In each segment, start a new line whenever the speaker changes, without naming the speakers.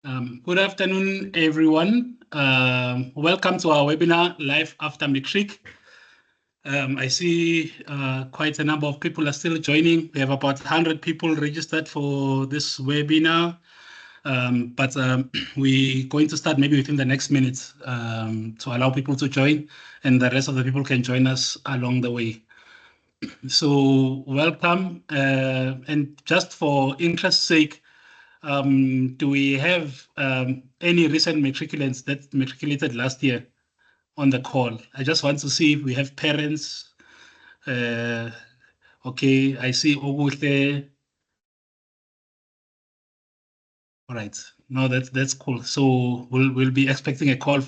Good afternoon, everyone. Welcome to our webinar, Live After Matric. I see quite a number of people are still joining. We have about 100 people registered for this webinar, but we're going to start maybe within the next minute to allow people to join, and the rest of the people can join us along the way. So welcome, and just for interest's sake, do we have any recent matriculants that matriculated last year on the call? I just want to see if we have parents. Okay, I see Bongokuhle. All right, no, that's cool. So we'll be expecting a call,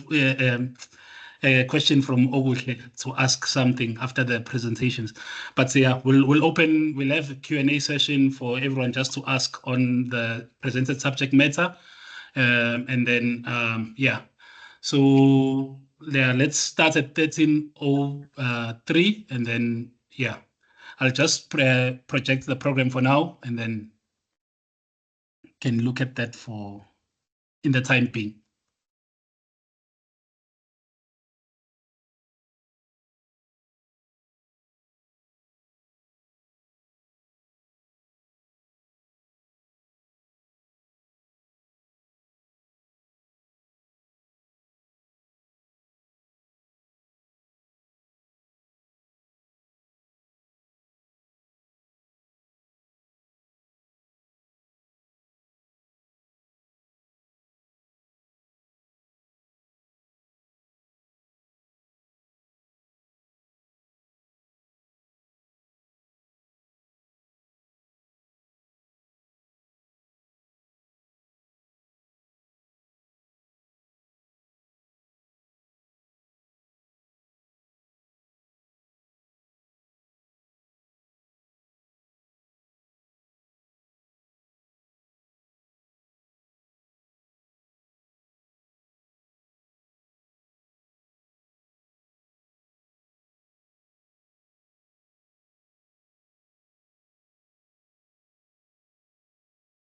a question from Bongokuhle to ask something after the presentations. But yeah, we'll have a Q&A session for everyone just to ask on the presented subject matter. And then, yeah, so yeah, let's start at 13:03, and then, yeah, I'll just project the program for now, and then can look at that in the time being.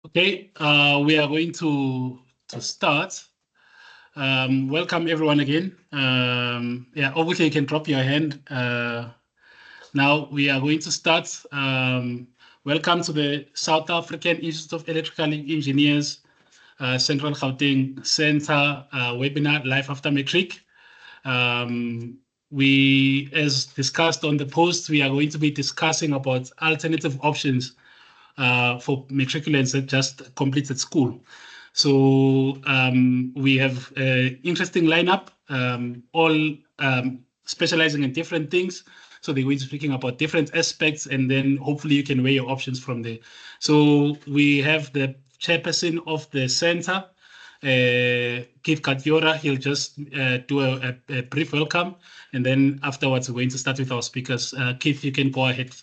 Okay, we are going to start. Welcome everyone again. Yeah, obviously you can drop your hand. Now we are going to start. Welcome to the South African Institute of Electrical Engineers Central Gauteng Centre webinar, Live After Matric. We, as discussed on the post, we are going to be discussing about alternative options for matriculants that just completed school. So we have an interesting lineup, all specializing in different things. So they're going to be speaking about different aspects, and then hopefully you can weigh your options from there. So we have the chairperson of the center, Keith Katiora. He'll just do a brief welcome, and then afterwards we're going to start with our speakers. Keith, you can go ahead.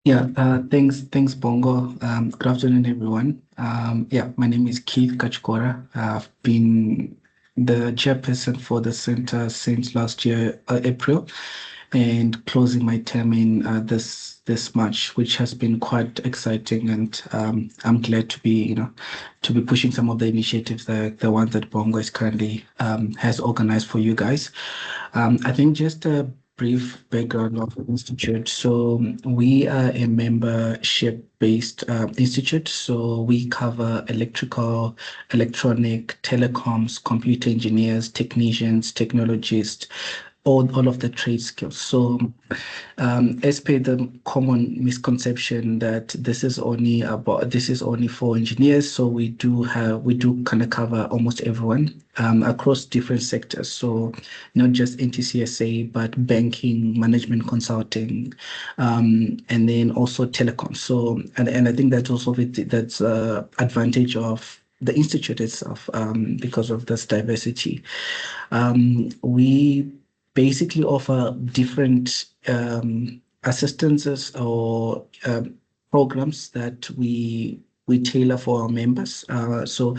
Yeah, thanks, Bongo. Good afternoon, everyone. Yeah, my name is Keith Kachkora. I've been the chairperson for the center since last year, April, and closing my term in this March, which has been quite exciting. And I'm glad to be, to be pushing some of the initiatives, the ones that Bongo is currently has organized for you guys. I think just a brief background of the institute. So we are a membership-based institute. So we cover electrical, electronic, telecoms, computer engineers, technicians, technologists, all of the trade skills. So as per the common misconception that this is only for engineers, so we do kind of cover almost everyone across different sectors. So not just NTCSA, but banking, management consulting, and then also telecom. So and I think that's also that's advantage of the institute itself because of this diversity. We basically offer different assistances or programs that we tailor for our members. So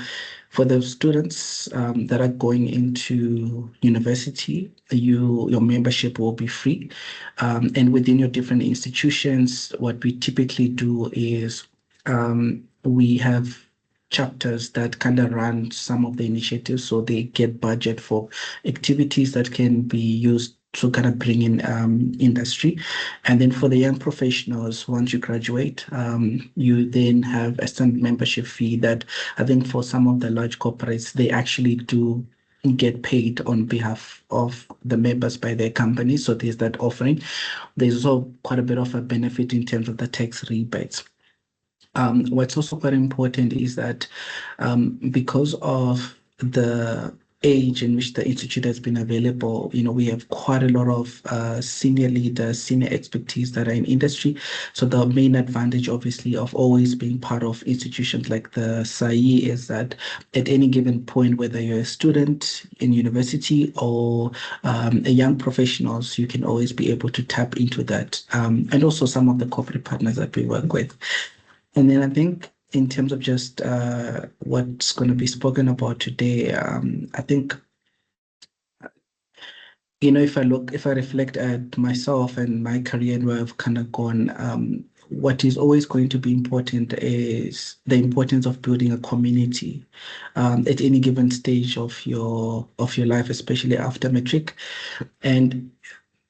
for the students that are going into university, your membership will be free. And within your different institutions, what we typically do is we have chapters that kind of run some of the initiatives, so they get budget for activities that can be used to kind of bring in industry. And then for the young professionals, once you graduate, you then have a standard membership fee that I think for some of the large corporates, they actually do get paid on behalf of the members by their company. So there's that offering. There's also quite a bit of a benefit in terms of the tax rebates. What's also quite important is that because of the age in which the institute has been available, we have quite a lot of senior leaders, senior expertise that are in industry. So the main advantage, obviously, of always being part of institutions like the SAIEE is that at any given point, whether you're a student in university or a young professionals, you can always be able to tap into that. And also some of the corporate partners that we work with. And then I think in terms of just what's going to be spoken about today, I think, if I reflect at myself and my career and where I've kind of gone, what is always going to be important is the importance of building a community at any given stage of your life, especially after matric. And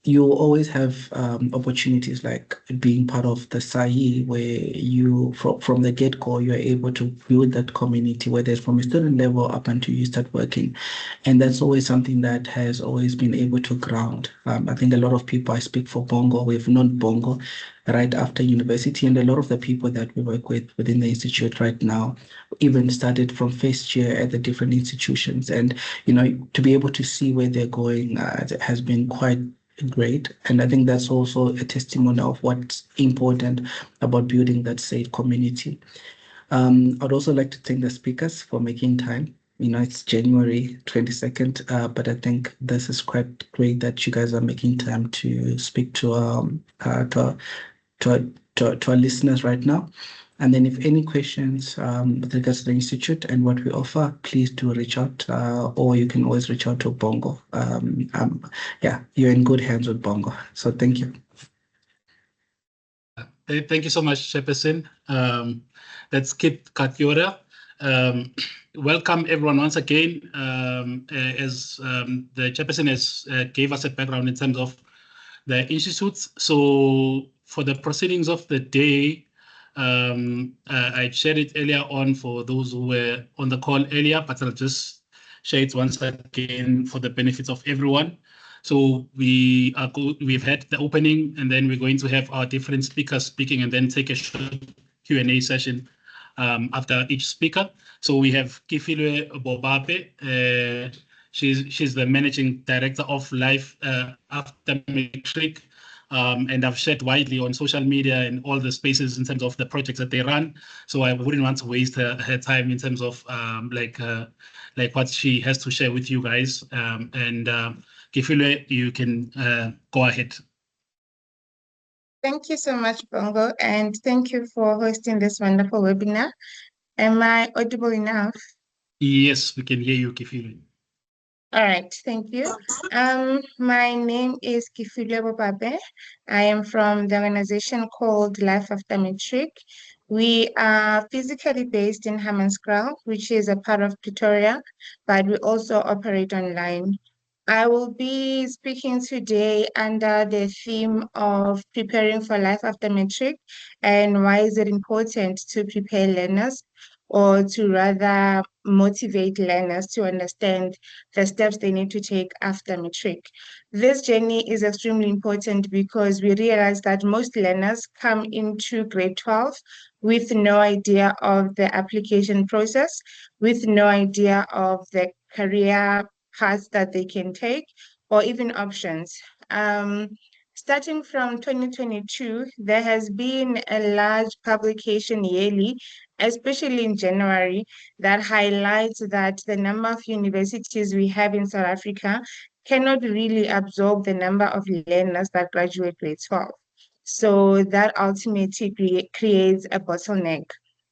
you always have opportunities like being part of the SAIEE, where you, from the get-go, you're able to build that community, whether it's from a student level up until you start working. And that's always something that has always been able to ground. I think a lot of people, I speak for Bongo, we've known Bongo right after university, and a lot of the people that we work with within the institute right now even started from first year at the different institutions. And, to be able to see where they're going has been quite great. And I think that's also a testimony of what's important about building that safe community. I'd also like to thank the speakers for making time. It's January 22nd, but I think this is quite great that you guys are making time to speak to our listeners right now. And then if any questions with regards to the Institute and what we offer, please do reach out, or you can always reach out to Bongo. You're in good hands with Bongo. So thank you.
Thank you so much, Chairperson. Let's keep Katiora. Welcome everyone once again. As the Chairperson has gave us a background in terms of the institutes. So for the proceedings of the day, I shared it earlier on for those who were on the call earlier, but I'll just share it once again for the benefits of everyone. So we've had the opening, and then we're going to have our different speakers speaking, and then take a short Q&A session after each speaker. So we have Kefilwe Bopape. She's the Managing Director of Life After Matric. And I've shared widely on social media and all the spaces in terms of the projects that they run. So I wouldn't want to waste her time in terms of like what she has to share with you guys. And Kefilwe, you can go ahead.
Thank you so much, Bongo, and thank you for hosting this wonderful webinar. Am I audible enough?
Yes, we can hear you, Kefilwe.
All right, thank you. My name is Kefilwe Bopape. I am from the organization called Life After Matric. We are physically based in Hammanskraal, which is a part of Pretoria, but we also operate online. I will be speaking today under the theme of preparing for life after matric and why is it important to prepare learners, or to rather motivate learners to understand the steps they need to take after matric. This journey is extremely important because we realize that most learners come into grade 12 with no idea of the application process, with no idea of the career paths that they can take, or even options. Starting from 2022, there has been a large publication yearly, especially in January, that highlights that the number of universities we have in South Africa cannot really absorb the number of learners that graduate grade 12. So that ultimately creates a bottleneck.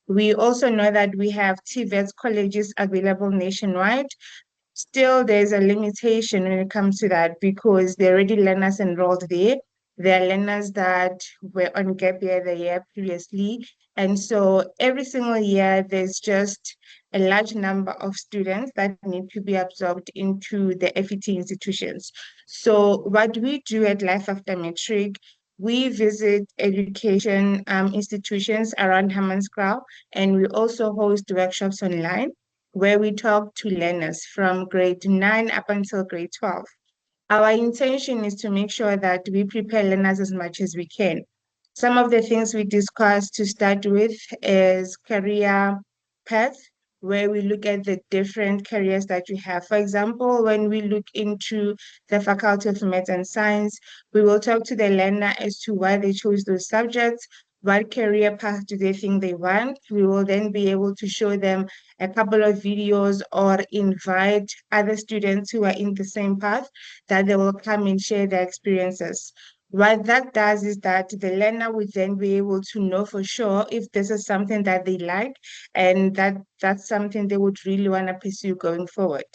We also know that we have TVET colleges available nationwide. Still, there's a limitation when it comes to that because there are already learners enrolled there. There are learners that were on gap year the year previously, And so every single year, there's just a large number of students that need to be absorbed into the FET institutions. So what we do at Life After Matric, we visit education institutions around Hammanskraal, and we also host workshops online where we talk to learners from grade 9 up until grade 12. Our intention is to make sure that we prepare learners as much as we can. Some of the things we discussed to start with is career path, where we look at the different careers that you have. For example, when we look into the Faculty of Maths and Science, we will talk to the learner as to why they chose those subjects, what career path do they think they want. We will then be able to show them a couple of videos or invite other students who are in the same path that they will come and share their experiences. What that does is that the learner would then be able to know for sure if this is something that they like and that's something they would really want to pursue going forward.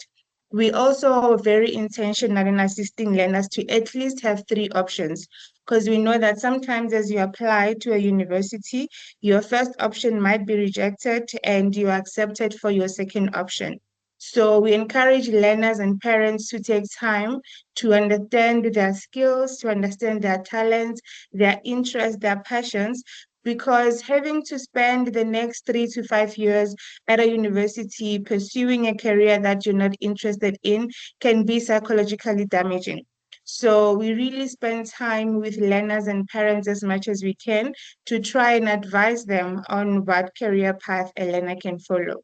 We also are very intentional in assisting learners to at least have 3 options, because we know that sometimes as you apply to a university, your first option might be rejected and you are accepted for your second option. So we encourage learners and parents to take time to understand their skills, to understand their talents, their interests, their passions, because having to spend the next 3 to 5 years at a university pursuing a career that you're not interested in can be psychologically damaging. So we really spend time with learners and parents as much as we can to try and advise them on what career path a learner can follow.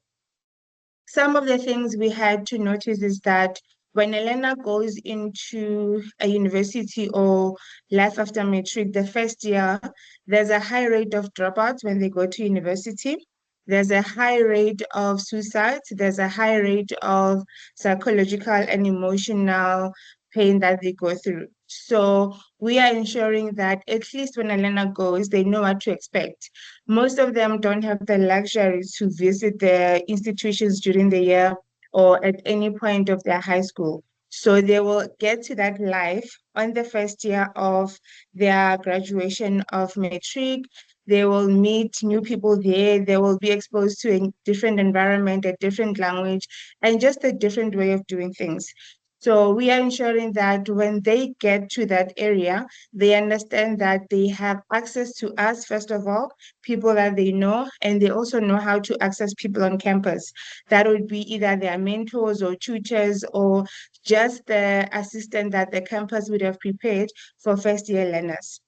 Some of the things we had to notice is that when a learner goes into a university or Life After Matric, the first year, there's a high rate of dropouts when they go to university. There's a high rate of suicides. There's a high rate of psychological and emotional pain that they go through. So we are ensuring that at least when a learner goes, they know what to expect. Most of them don't have the luxury to visit their institutions during the year or at any point of their high school. So they will get to that life on the first year of their graduation of matric. They will meet new people there. They will be exposed to a different environment, a different language, and just a different way of doing things. So we are ensuring that when they get to that area, they understand that they have access to us, first of all, people that they know, and they also know how to access people on campus. That would be either their mentors or tutors or just the assistant that the campus would have prepared for first-year learners.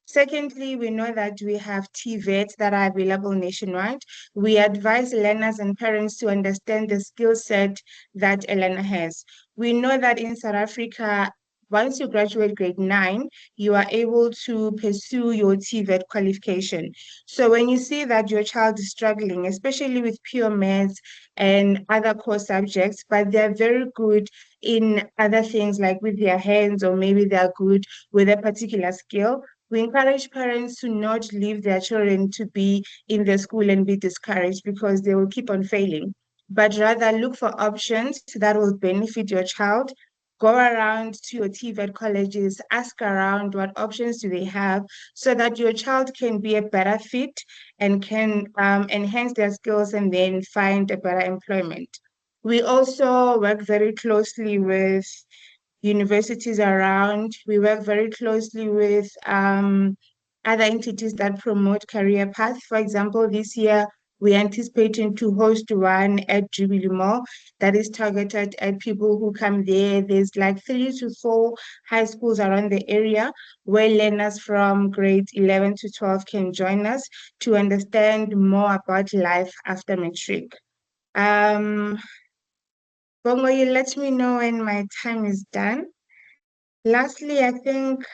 Secondly, we know that we have TVETs that are available nationwide. We advise learners and parents to understand the skill set that a learner has. We know that in South Africa, once you graduate grade 9, you are able to pursue your TVET qualification. So when you see that your child is struggling, especially with pure maths and other core subjects, but they're very good in other things like with their hands, or maybe they're good with a particular skill, we encourage parents to not leave their children to be in the school and be discouraged because they will keep on failing, but rather look for options that will benefit your child. Go around to your TVET colleges, ask around what options do they have so that your child can be a better fit and can enhance their skills and then find a better employment. We also work very closely with universities around. We work very closely with other entities that promote career paths. For example, this year, we're anticipating to host one at Jubilee Mall that is targeted at people who come there. There's like 3 to 4 high schools around the area where learners from grade 11 to 12 can join us to understand more about life after matric. Bongo, you let me know when my time is done. Lastly, I think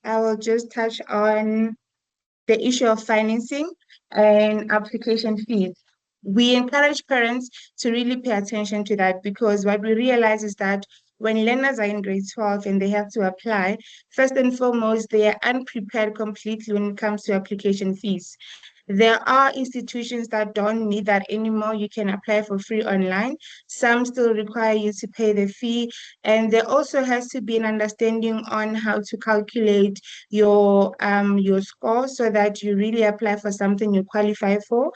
I will just touch on the issue of financing and application fees. We encourage parents to really pay attention to that, because what we realize is that when learners are in grade 12 and they have to apply, first and foremost, they are unprepared completely when it comes to application fees. There are institutions that don't need that anymore. You can apply for free online. Some still require you to pay the fee. And there also has to be an understanding on how to calculate your score so that you really apply for something you qualify for.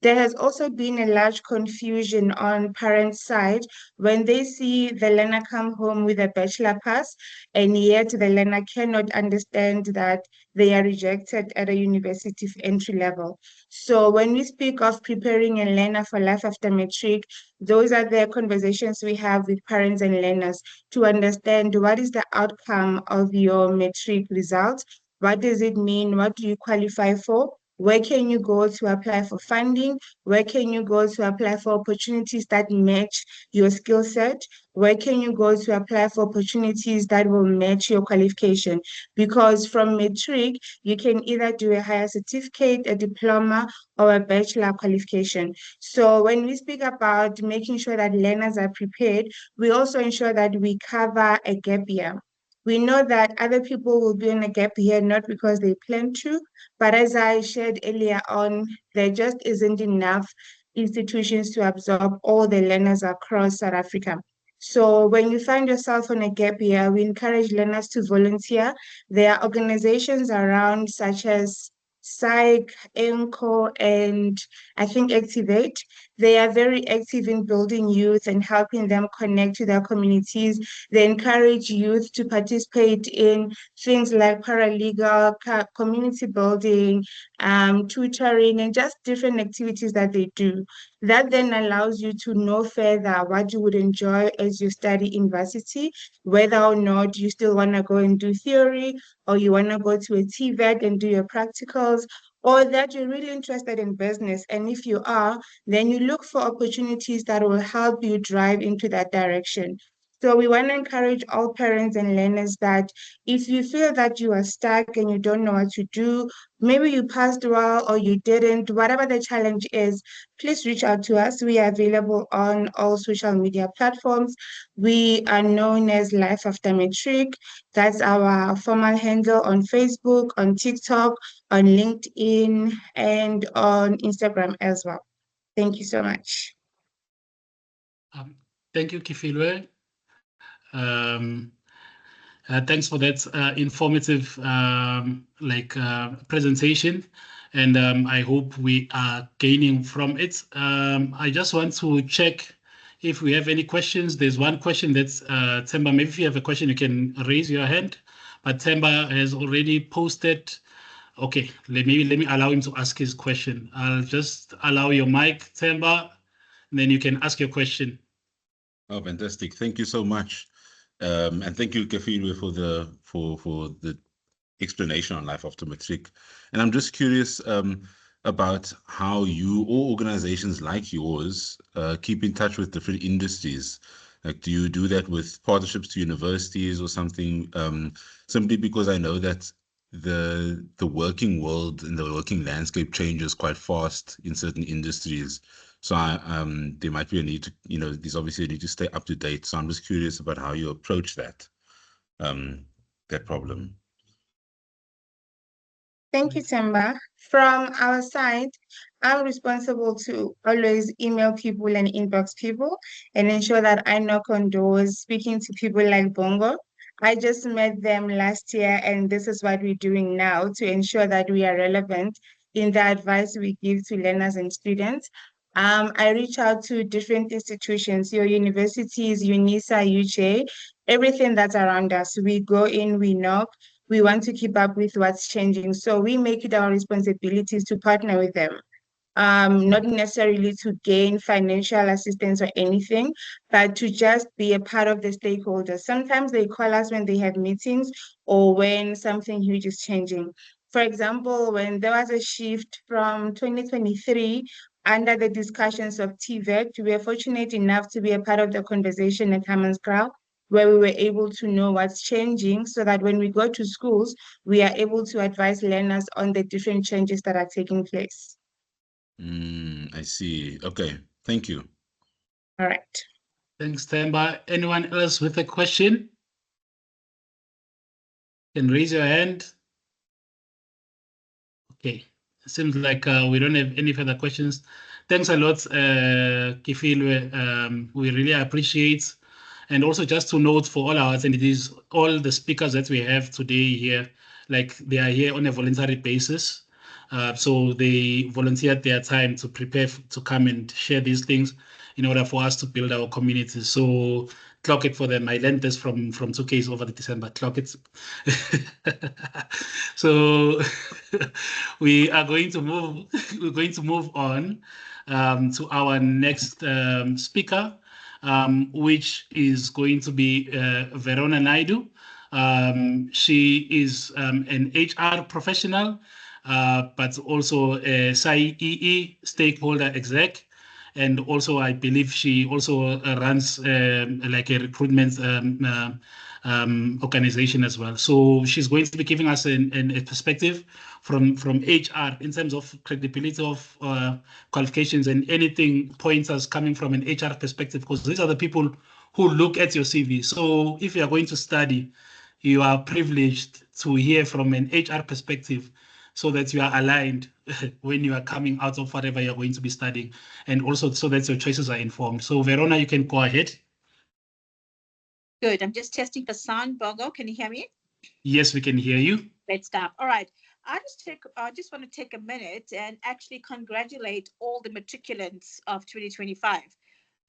There has also been a large confusion on parents' side when they see the learner come home with a bachelor pass, and yet the learner cannot understand that they are rejected at a university entry level. So when we speak of preparing a learner for life after matric, those are the conversations we have with parents and learners to understand what is the outcome of your matric results. What does it mean? What do you qualify for? Where can you go to apply for funding? Where can you go to apply for opportunities that match your skill set? Where can you go to apply for opportunities that will match your qualification? Because from matric, you can either do a higher certificate, a diploma, or a bachelor qualification. So when we speak about making sure that learners are prepared, we also ensure that we cover a gap year. We know that other people will be in a gap year not because they plan to, but as I shared earlier on, there just isn't enough institutions to absorb all the learners across South Africa. So when you find yourself on a gap year, we encourage learners to volunteer. There are organizations around such as SAIEE, ENCO, and I think Activate. They are very active in building youth and helping them connect to their communities. They encourage youth to participate in things like paralegal, community building, tutoring, and just different activities that they do. That then allows you to know further what you would enjoy as you study university, whether or not you still want to go and do theory, or you want to go to a TVET and do your practicals, or that you're really interested in business. And if you are, then you look for opportunities that will help you drive into that direction. So we want to encourage all parents and learners that if you feel that you are stuck and you don't know what to do, maybe you passed well or you didn't, whatever the challenge is, please reach out to us. We are available on all social media platforms. We are known as Life After Matric. That's our formal handle on Facebook, on TikTok, on LinkedIn, and on Instagram as well. Thank you so much.
Thank you, Kefilwe. Thanks for that informative presentation, and I hope we are gaining from it. I just want to check if we have any questions. There's one question that's Temba. Maybe if you have a question, you can raise your hand. But Temba has already posted. Okay, let me allow him to ask his question. I'll just allow your mic, Temba, and then you can ask your question.
Oh, fantastic! Thank you so much. And thank you, Kefilwe, for the explanation on life after matric. And I'm just curious about how you or organizations like yours keep in touch with different industries. Like, do you do that with partnerships to universities or something? Simply because I know that the working world and the working landscape changes quite fast in certain industries. So there might be a need to, there's obviously a need to stay up to date. So I'm just curious about how you approach that problem.
Thank you, Temba. From our side, I'm responsible to always email people and inbox people and ensure that I knock on doors, speaking to people like Bongo. I just met them last year, and this is what we're doing now to ensure that we are relevant in the advice we give to learners and students. I reach out to different institutions, your universities, UNISA, UJ, everything that's around us. We go in, we knock. We want to keep up with what's changing. So we make it our responsibilities to partner with them. Not necessarily to gain financial assistance or anything, but to just be a part of the stakeholders. Sometimes they call us when they have meetings or when something huge is changing. For example, when there was a shift from 2023 under the discussions of TVET, we were fortunate enough to be a part of the conversation at Hammond's Crowd, where we were able to know what's changing so that when we go to schools, we are able to advise learners on the different changes that are taking place.
I see. Okay. Thank you.
All right.
Thanks, Temba. Anyone else with a question? You can raise your hand. Okay. seems like we don't have any further questions. Thanks a lot, Kefilwe. We really appreciate. And also just to note for all our attendees, all the speakers that we have today here, like they are here on a voluntary basis. So they volunteered their time to prepare to come and share these things in order for us to build our community. So clock it for them. I learned this from 2Ks over the December. Clock it. So we are going to move. We're going to move on to our next speaker, which is going to be Verona Naidu. She is an HR professional, but also a SAIEE stakeholder exec. And also, I believe she also runs like a recruitment organization as well. So she's going to be giving us a perspective from HR in terms of credibility of qualifications and anything pointers coming from an HR perspective, because these are the people who look at your CV. So if you are going to study, you are privileged to hear from an HR perspective so that you are aligned when you are coming out of whatever you're going to be studying, and also so that your choices are informed. So Verona, you can go ahead.
Good. I'm just testing the sound. Bongo, can you hear me?
Yes, we can hear you.
Great stuff. All right. I just want to take a minute and actually congratulate all the matriculants of 2025.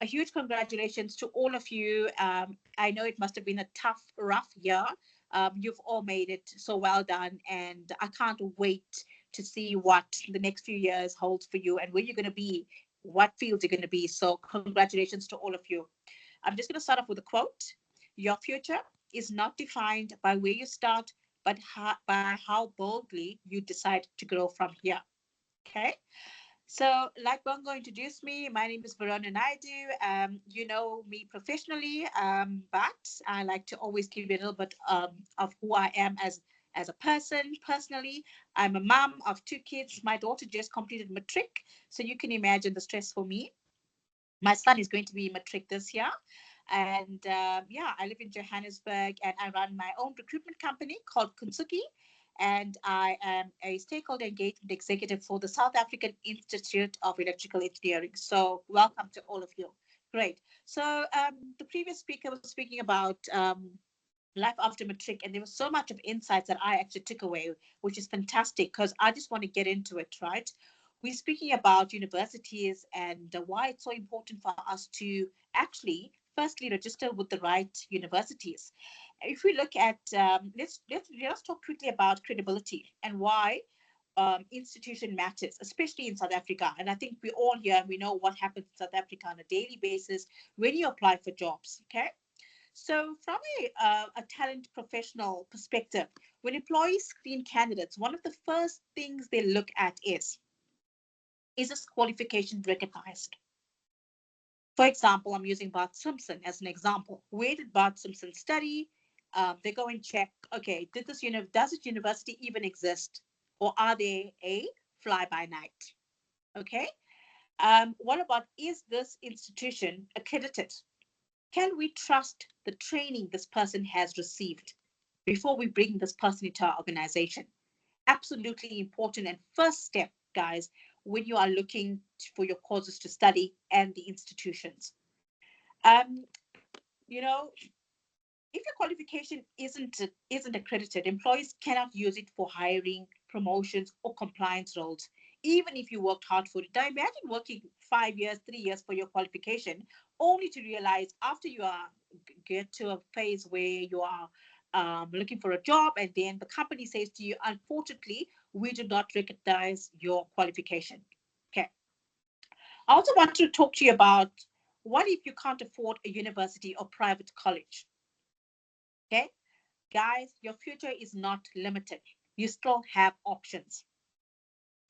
A huge congratulations to all of you. I know it must have been a tough, rough year. You've all made it, so well done. And I can't wait to see what the next few years holds for you and where you're going to be, what fields you're going to be. So congratulations to all of you. I'm just going to start off with a quote. Your future is not defined by where you start, but by how boldly you decide to grow from here. Okay. So like Bongo introduced me, my name is Verona Naidu. You know me professionally, but I like to always give you a little bit of who I am as a person. Personally, I'm a mom of 2 kids. My daughter just completed matric, so you can imagine the stress for me. My son is going to be matric this year. And yeah, I live in Johannesburg and I run my own recruitment company called Kunsuki. And I am a stakeholder engagement executive for the South African Institute of Electrical Engineering. So welcome to all of you. Great. So the previous speaker was speaking about life after matric, and there was so much of insights that I actually took away, which is fantastic because I just want to get into it, right? We're speaking about universities and why it's so important for us to actually firstly register with the right universities. If we look at, let's talk quickly about credibility and why institution matters, especially in South Africa. And I think we all here, we know what happens in South Africa on a daily basis when you apply for jobs, okay? So from a talent professional perspective, when employees screen candidates, one of the first things they look at is this qualification recognized? For example, I'm using Bart Simpson as an example. Where did Bart Simpson study? They go and check, okay, does this university even exist? Or are they a fly-by-night? Okay. What about, is this institution accredited? Can we trust the training this person has received before we bring this person into our organization? Absolutely important and first step, guys, when you are looking for your courses to study and the institutions. You know, if your qualification isn't accredited, employees cannot use it for hiring, promotions, or compliance roles, even if you worked hard for it. Now imagine working 5 years, 3 years for your qualification, only to realize after you get to a phase where you are looking for a job, and then the company says to you, unfortunately, we do not recognize your qualification. Okay. I also want to talk to you about what if you can't afford a university or private college? Okay, guys, your future is not limited. You still have options.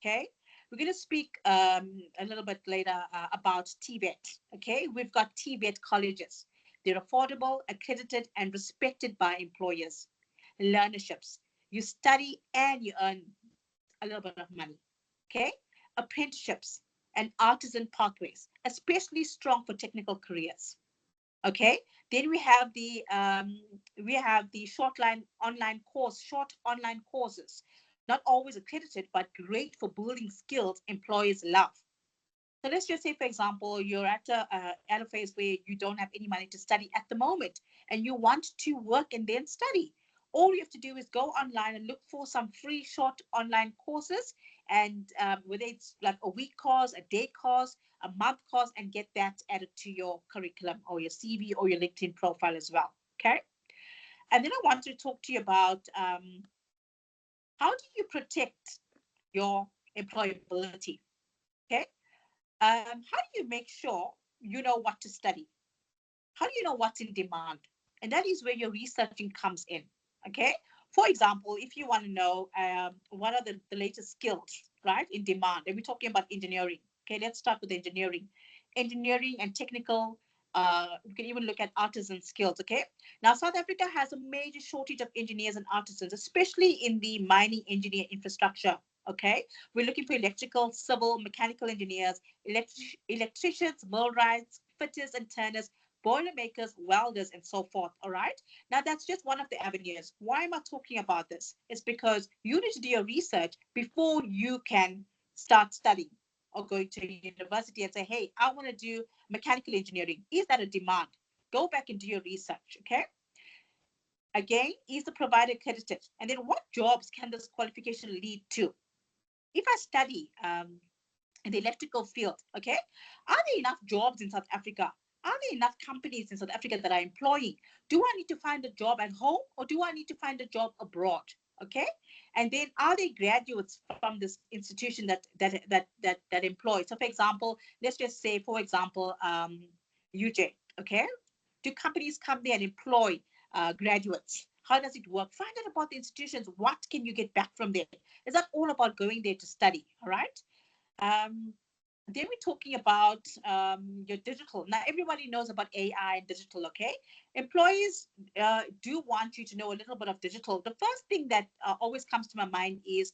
Okay, we're going to speak a little bit later about TVET. Okay, we've got TVET colleges. They're affordable, accredited, and respected by employers. Learnerships. You study and you earn a little bit of money. Okay, apprenticeships and artisan pathways, especially strong for technical careers. Okay, then we have the short online courses not always accredited, but great for building skills employers love. So let's just say, for example, you're at a phase where you don't have any money to study at the moment, and you want to work and then study. All you have to do is go online and look for some free short online courses, and whether it's like a week course, a day course, a month course, and get that added to your curriculum or your CV or your LinkedIn profile as well. Okay. And then I want to talk to you about how do you protect your employability? Okay. How do you make sure you know what to study? How do you know what's in demand? And that is where your researching comes in. Okay. For example, if you want to know what are the latest skills, right, in demand, and we're talking about engineering. Okay, let's start with engineering. Engineering and technical, we can even look at artisan skills. Okay. Now, South Africa has a major shortage of engineers and artisans, especially in the mining engineer infrastructure. Okay, we're looking for electrical, civil, mechanical engineers, electricians, millwrights, fitters and turners, boilermakers, welders, and so forth. All right. Now, that's just one of the avenues. Why am I talking about this? It's because you need to do your research before you can start studying or going to a university and say, hey, I want to do mechanical engineering. Is that a demand? Go back and do your research. Okay. Again, is the provider accredited? And then what jobs can this qualification lead to? If I study in the electrical field, okay, are there enough jobs in South Africa? Are there enough companies in South Africa that are employing? Do I need to find a job at home, or do I need to find a job abroad? Okay, and then are there graduates from this institution that employ? So, for example, let's just say, for example, UJ. Okay, do companies come there and employ graduates? How does it work? Find out about the institutions. What can you get back from there? It's not all about going there to study. All right. Then we're talking about your digital. Now, everybody knows about AI and digital, okay? Employees do want you to know a little bit of digital. The first thing that always comes to my mind is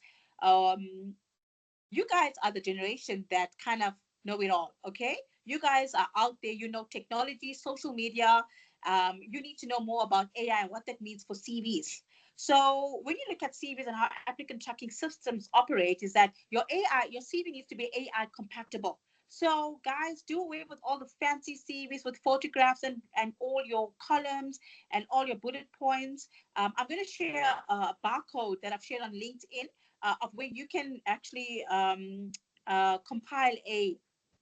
you guys are the generation that kind of know it all, okay? You guys are out there, you know technology, social media. You need to know more about AI and what that means for CVs. So when you look at CVs and how applicant tracking systems operate, is that your CV needs to be AI compatible. So guys, do away with all the fancy CVs with photographs and all your columns and all your bullet points. I'm going to share a barcode that I've shared on LinkedIn of where you can actually compile a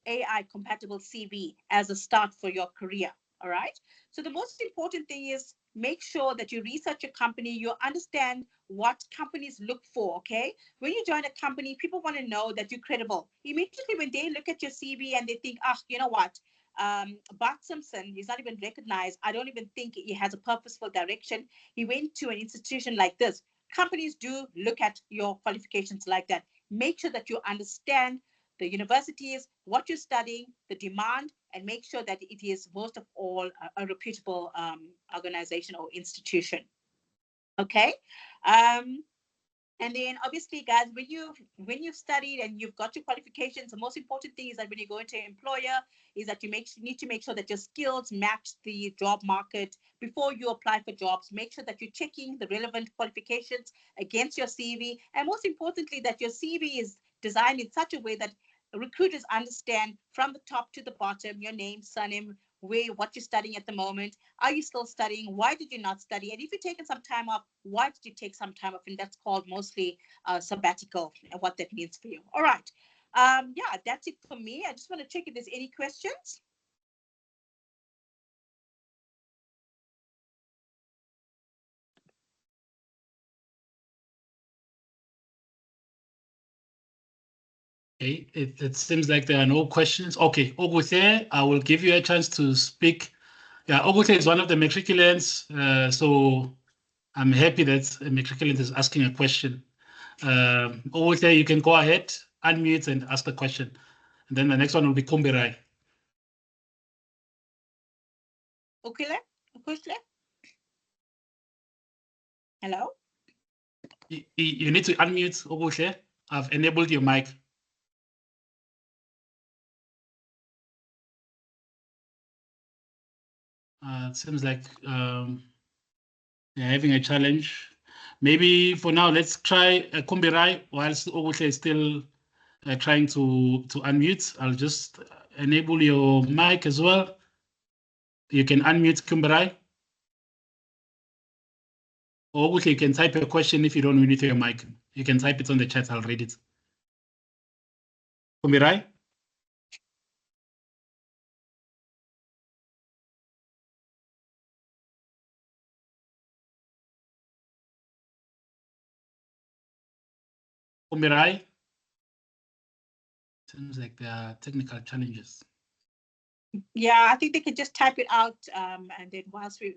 AI compatible CV as a start for your career. All right. So the most important thing is make sure that you research a company, you understand what companies look for. Okay. When you join a company, people want to know that you're credible. Immediately when they look at your CV and they think, you know what? Bart Simpson is not even recognized. I don't even think he has a purposeful direction. He went to an institution like this. Companies do look at your qualifications like that. Make sure that you understand the universities, what you're studying, the demand, and make sure that it is most of all a reputable organization or institution. Okay. And then obviously, guys, when you've studied and you've got your qualifications, the most important thing is that when you go into an employer is that you need to make sure that your skills match the job market before you apply for jobs. Make sure that you're checking the relevant qualifications against your CV. And most importantly, that your CV is designed in such a way that recruiters understand from the top to the bottom, your name, surname, what you're studying at the moment. Are you still studying? Why did you not study? And if you've taken some time off, why did you take some time off? And that's called mostly sabbatical, and what that means for you. All right. Yeah, that's it for me. I just want to check if there's any questions.
Okay, it seems like there are no questions. Okay, Bongokuhle, I will give you a chance to speak. Yeah, Bongokuhle is one of the matriculants, so I'm happy that a matriculant is asking a question. Bongokuhle, you can go ahead, unmute and ask the question. And then the next one will be Kumbirai.
Bongokuhle? Hello?
You need to unmute, Bongokuhle. I've enabled your mic. It seems like you're having a challenge. Maybe for now, let's try Kumbirai whilst Bongokuhle is still trying to unmute. I'll just enable your mic as well. You can unmute Kumbirai. Or you can type a question if you don't unmute your mic. You can type it on the chat, I'll read it. Kumbirai? Kumbirai? Seems like there are technical challenges.
Yeah, I think they can just type it out, and then once we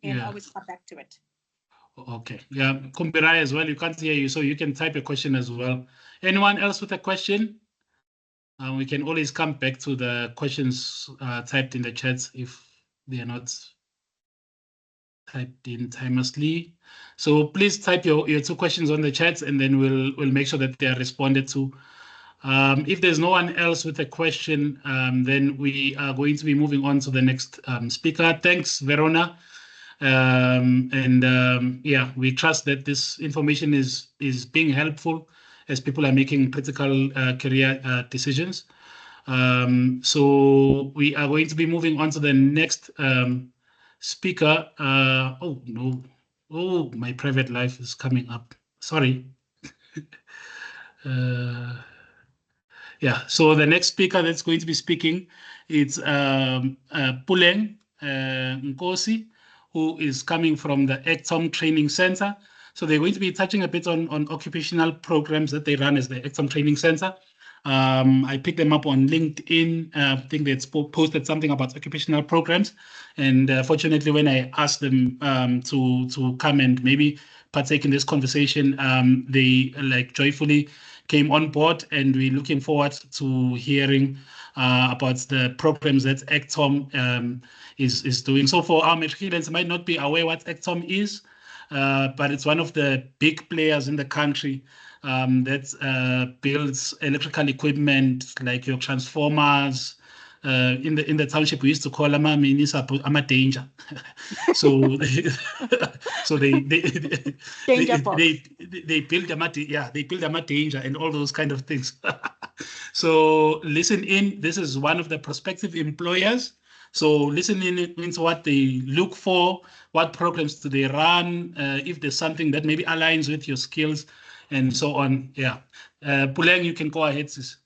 can always come back to it.
Okay, yeah, Kumbirai as well. You can't hear you, so you can type a question as well. Anyone else with a question? We can always come back to the questions typed in the chat if they are not typed in timelessly. So please type your 2 questions on the chat, and then we'll make sure that they are responded to. If there's no one else with a question, then we are going to be moving on to the next speaker. Thanks, Verona. Yeah, we trust that this information is being helpful as people are making critical career decisions. So we are going to be moving on to the next speaker. Oh no! Oh, my private life is coming up. Sorry. Yeah. So the next speaker that's going to be speaking is Puleng Nkosi, who is coming from the ECTOM Training Centre. So they're going to be touching a bit on occupational programs that they run as the ECTOM Training Centre. I picked them up on LinkedIn. I think they posted something about occupational programs. And fortunately, when I asked them to come and maybe partake in this conversation, they joyfully came on board, and we're looking forward to hearing about the programs that ECTOM is doing. So for our matriculants, might not be aware what ECTOM is, but it's one of the big players in the country that builds electrical equipment like your transformers. In the township, we used to call them a danger. So they build them a danger and all those kind of things. So listen in. This is one of the prospective employers. So listen in into what they look for, what programs do they run, if there's something that maybe aligns with your skills, and so on. Yeah. Puleng, you can go ahead, sis.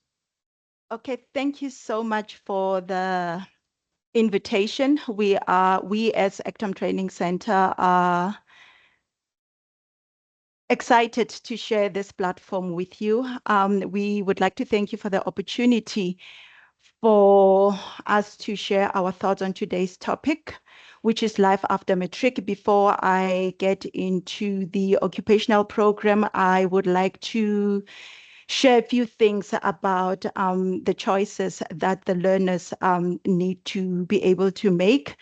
Okay, thank you so much for the invitation. We as ECTOM Training Centre are excited to share this platform with you. We would like to thank you for the opportunity for us to share our thoughts on today's topic, which is life after matric. Before I get into the occupational program, I would like to share a few things about the choices that the learners need to be able to make.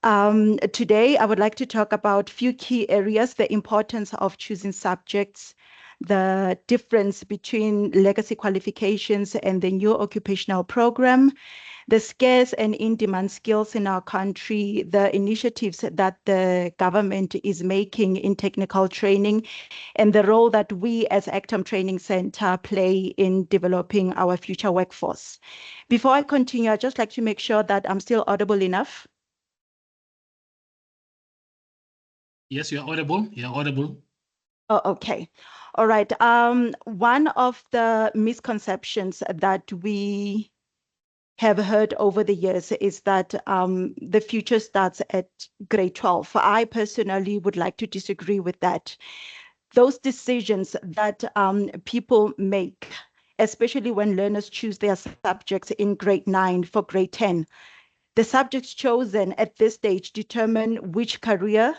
Today, I would like to talk about a few key areas: the importance of choosing subjects, the difference between legacy qualifications and the new occupational program, the scarce and in-demand skills in our country, the initiatives that the government is making in technical training, and the role that we as ECTOM Training Centre play in developing our future workforce. Before I continue, I'd just like to make sure that I'm still audible enough.
Yes, you're audible. You're audible.
Oh, okay. All right. One of the misconceptions that we have heard over the years is that the future starts at grade 12. I personally would like to disagree with that. Those decisions that people make, especially when learners choose their subjects in grade 9 for grade 10, the subjects chosen at this stage determine which career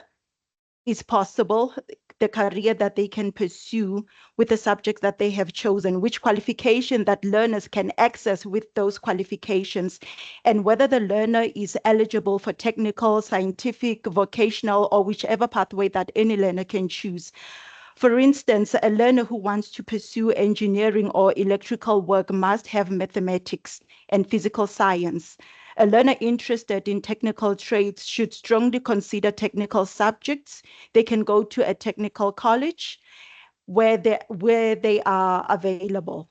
is possible, the career that they can pursue with the subjects that they have chosen, which qualification that learners can access with those qualifications, and whether the learner is eligible for technical, scientific, vocational, or whichever pathway that any learner can choose. For instance, a learner who wants to pursue engineering or electrical work must have mathematics and physical science. A learner interested in technical trades should strongly consider technical subjects. They can go to a technical college where they are available.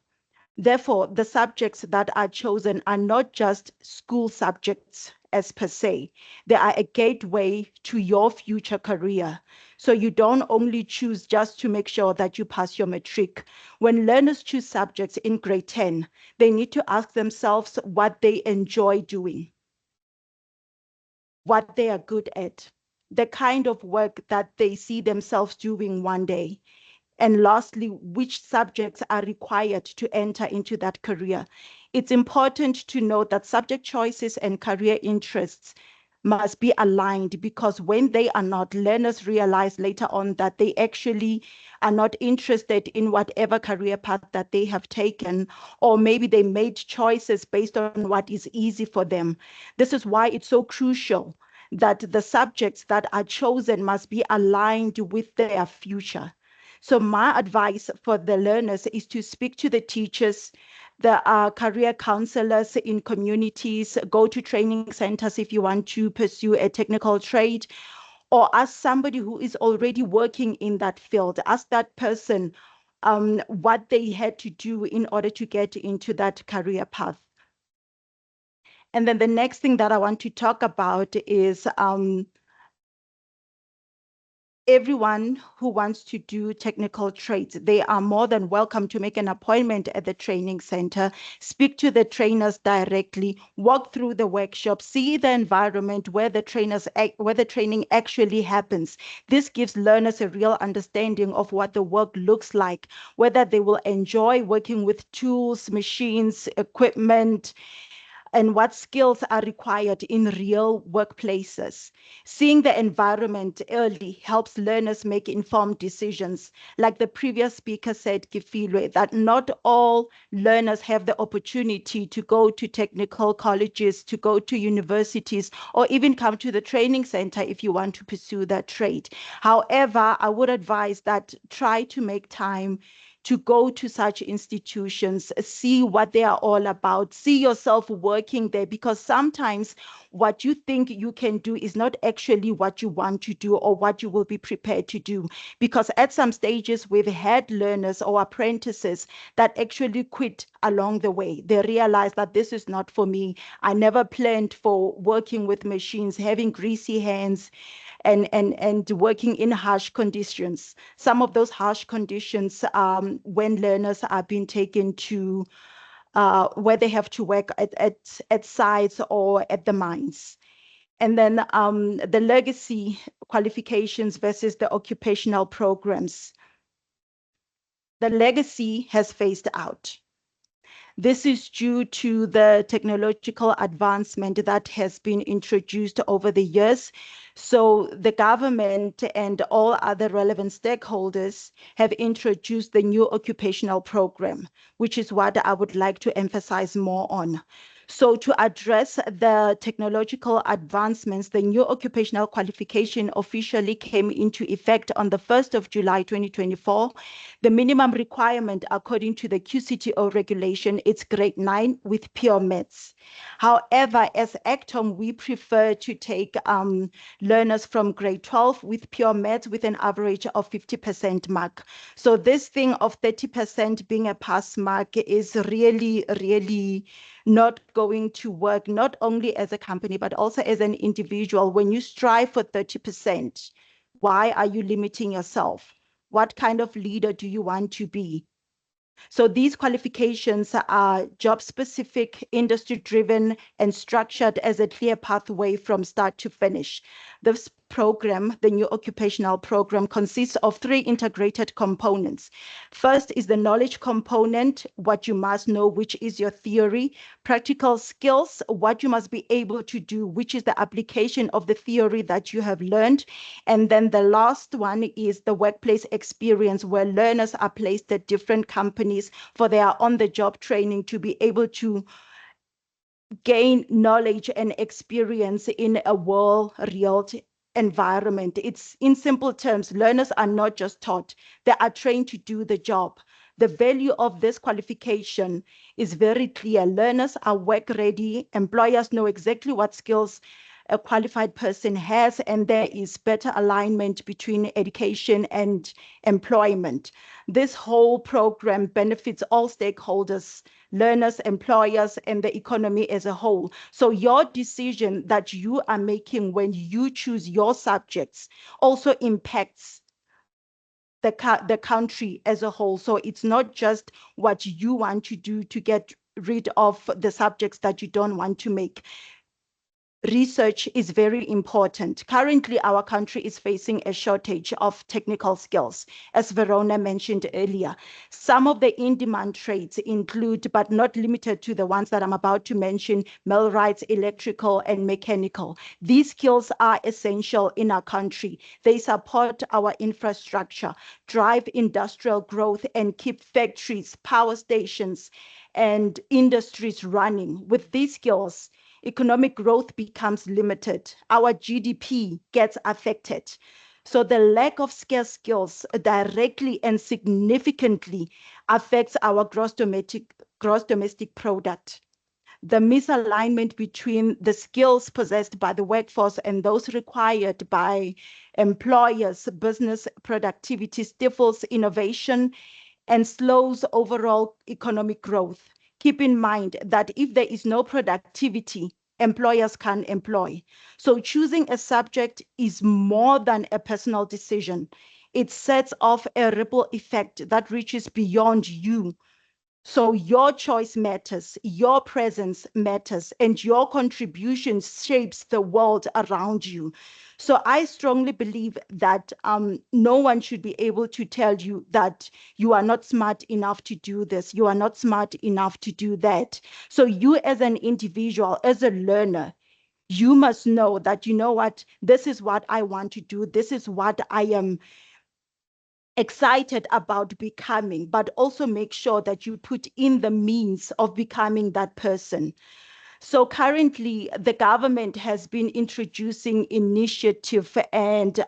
Therefore, the subjects that are chosen are not just school subjects as per se. They are a gateway to your future career. So you don't only choose just to make sure that you pass your matric. When learners choose subjects in grade 10, they need to ask themselves what they enjoy doing, what they are good at, the kind of work that they see themselves doing one day. And lastly, which subjects are required to enter into that career. It's important to note that subject choices and career interests must be aligned, because when they are not, learners realize later on that they actually are not interested in whatever career path that they have taken, or maybe they made choices based on what is easy for them. This is why it's so crucial that the subjects that are chosen must be aligned with their future. So my advice for the learners is to speak to the teachers, the career counselors in communities, go to training centers if you want to pursue a technical trade, or ask somebody who is already working in that field. Ask that person what they had to do in order to get into that career path. And then the next thing that I want to talk about is everyone who wants to do technical trades, they are more than welcome to make an appointment at the training center, speak to the trainers directly, walk through the workshop, see the environment where the training actually happens. This gives learners a real understanding of what the work looks like, whether they will enjoy working with tools, machines, equipment, and what skills are required in real workplaces. Seeing the environment early helps learners make informed decisions. Like the previous speaker said, Kefilwe, that not all learners have the opportunity to go to technical colleges, to go to universities, or even come to the training center if you want to pursue that trade. However, I would advise that try to make time to go to such institutions, see what they are all about, see yourself working there, because sometimes what you think you can do is not actually what you want to do or what you will be prepared to do. Because at some stages, we've had learners or apprentices that actually quit along the way. They realize that this is not for me. I never planned for working with machines, having greasy hands, and working in harsh conditions. Some of those harsh conditions, when learners are being taken to where they have to work at sites or at the mines. And then the legacy qualifications versus the occupational programs. The legacy has phased out. This is due to the technological advancement that has been introduced over the years. So the government and all other relevant stakeholders have introduced the new occupational program, which is what I would like to emphasize more on. So to address the technological advancements, the new occupational qualification officially came into effect on the 1st of July 2024. The minimum requirement, according to the QCTO regulation, it's grade 9 with pure maths. However, as ACTOM, we prefer to take learners from grade 12 with pure maths with an average of 50% mark. So this thing of 30% being a pass mark is really, really not going to work, not only as a company, but also as an individual. When you strive for 30%, why are you limiting yourself? What kind of leader do you want to be? So these qualifications are job-specific, industry-driven, and structured as a clear pathway from start to finish. This program, the new occupational program, consists of 3 integrated components. First is the knowledge component, what you must know, which is your theory. Practical skills, what you must be able to do, which is the application of the theory that you have learned. And then the last one is the workplace experience, where learners are placed at different companies for their on-the-job training to be able to gain knowledge and experience in a real environment. It's, in simple terms, learners are not just taught, they are trained to do the job. The value of this qualification is very clear. Learners are work ready. Employers know exactly what skills a qualified person has, and there is better alignment between education and employment. This whole program benefits all stakeholders, learners, employers, and the economy as a whole. So your decision that you are making when you choose your subjects also impacts the country as a whole. So it's not just what you want to do to get rid of the subjects that you don't want to make. Research is very important. Currently, our country is facing a shortage of technical skills, as Verona mentioned earlier. Some of the in-demand trades include, but not limited to the ones that I'm about to mention, millwrights, electrical, and mechanical. These skills are essential in our country. They support our infrastructure, drive industrial growth, and keep factories, power stations, and industries running. With these skills, economic growth becomes limited. Our GDP gets affected. So the lack of scarce skills directly and significantly affects our gross domestic product. The misalignment between the skills possessed by the workforce and those required by employers, business productivity stifles innovation and slows overall economic growth. Keep in mind that if there is no productivity, employers can't employ. So choosing a subject is more than a personal decision. It sets off a ripple effect that reaches beyond you. So your choice matters, your presence matters, and your contribution shapes the world around you. So I strongly believe that no one should be able to tell you that you are not smart enough to do this, you are not smart enough to do that. So you as an individual, as a learner, you must know that, you know what, this is what I want to do, this is what I am excited about becoming, but also make sure that you put in the means of becoming that person. So currently, the government has been introducing initiative and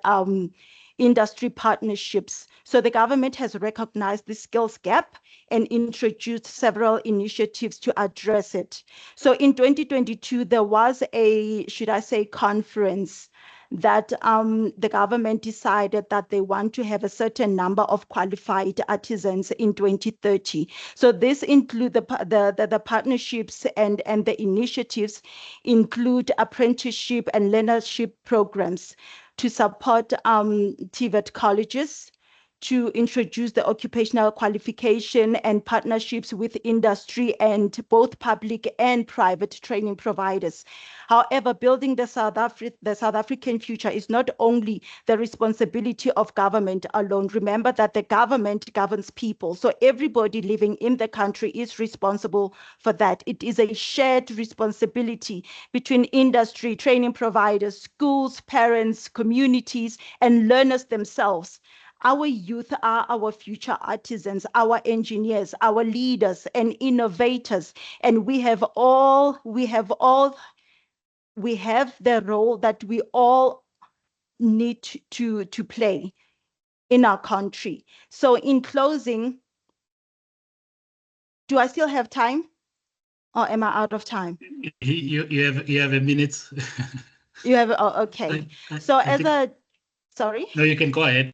industry partnerships. So the government has recognized the skills gap and introduced several initiatives to address it. So in 2022, there was a, should I say, conference that the government decided that they want to have a certain number of qualified artisans in 2030. So this include the partnerships and the initiatives include apprenticeship and learnership programs to support TVET colleges, to introduce the occupational qualification and partnerships with industry and both public and private training providers. However, building the South African future is not only the responsibility of government alone. Remember that the government governs people. So everybody living in the country is responsible for that. It is a shared responsibility between industry, training providers, schools, parents, communities, and learners themselves. Our youth are our future artisans, our engineers, our leaders and innovators. And we have the role that we all need to play in our country. So in closing, do I still have time or am I out of time?
You have a minute.
You have, oh, okay. Sorry?
No, you can go ahead.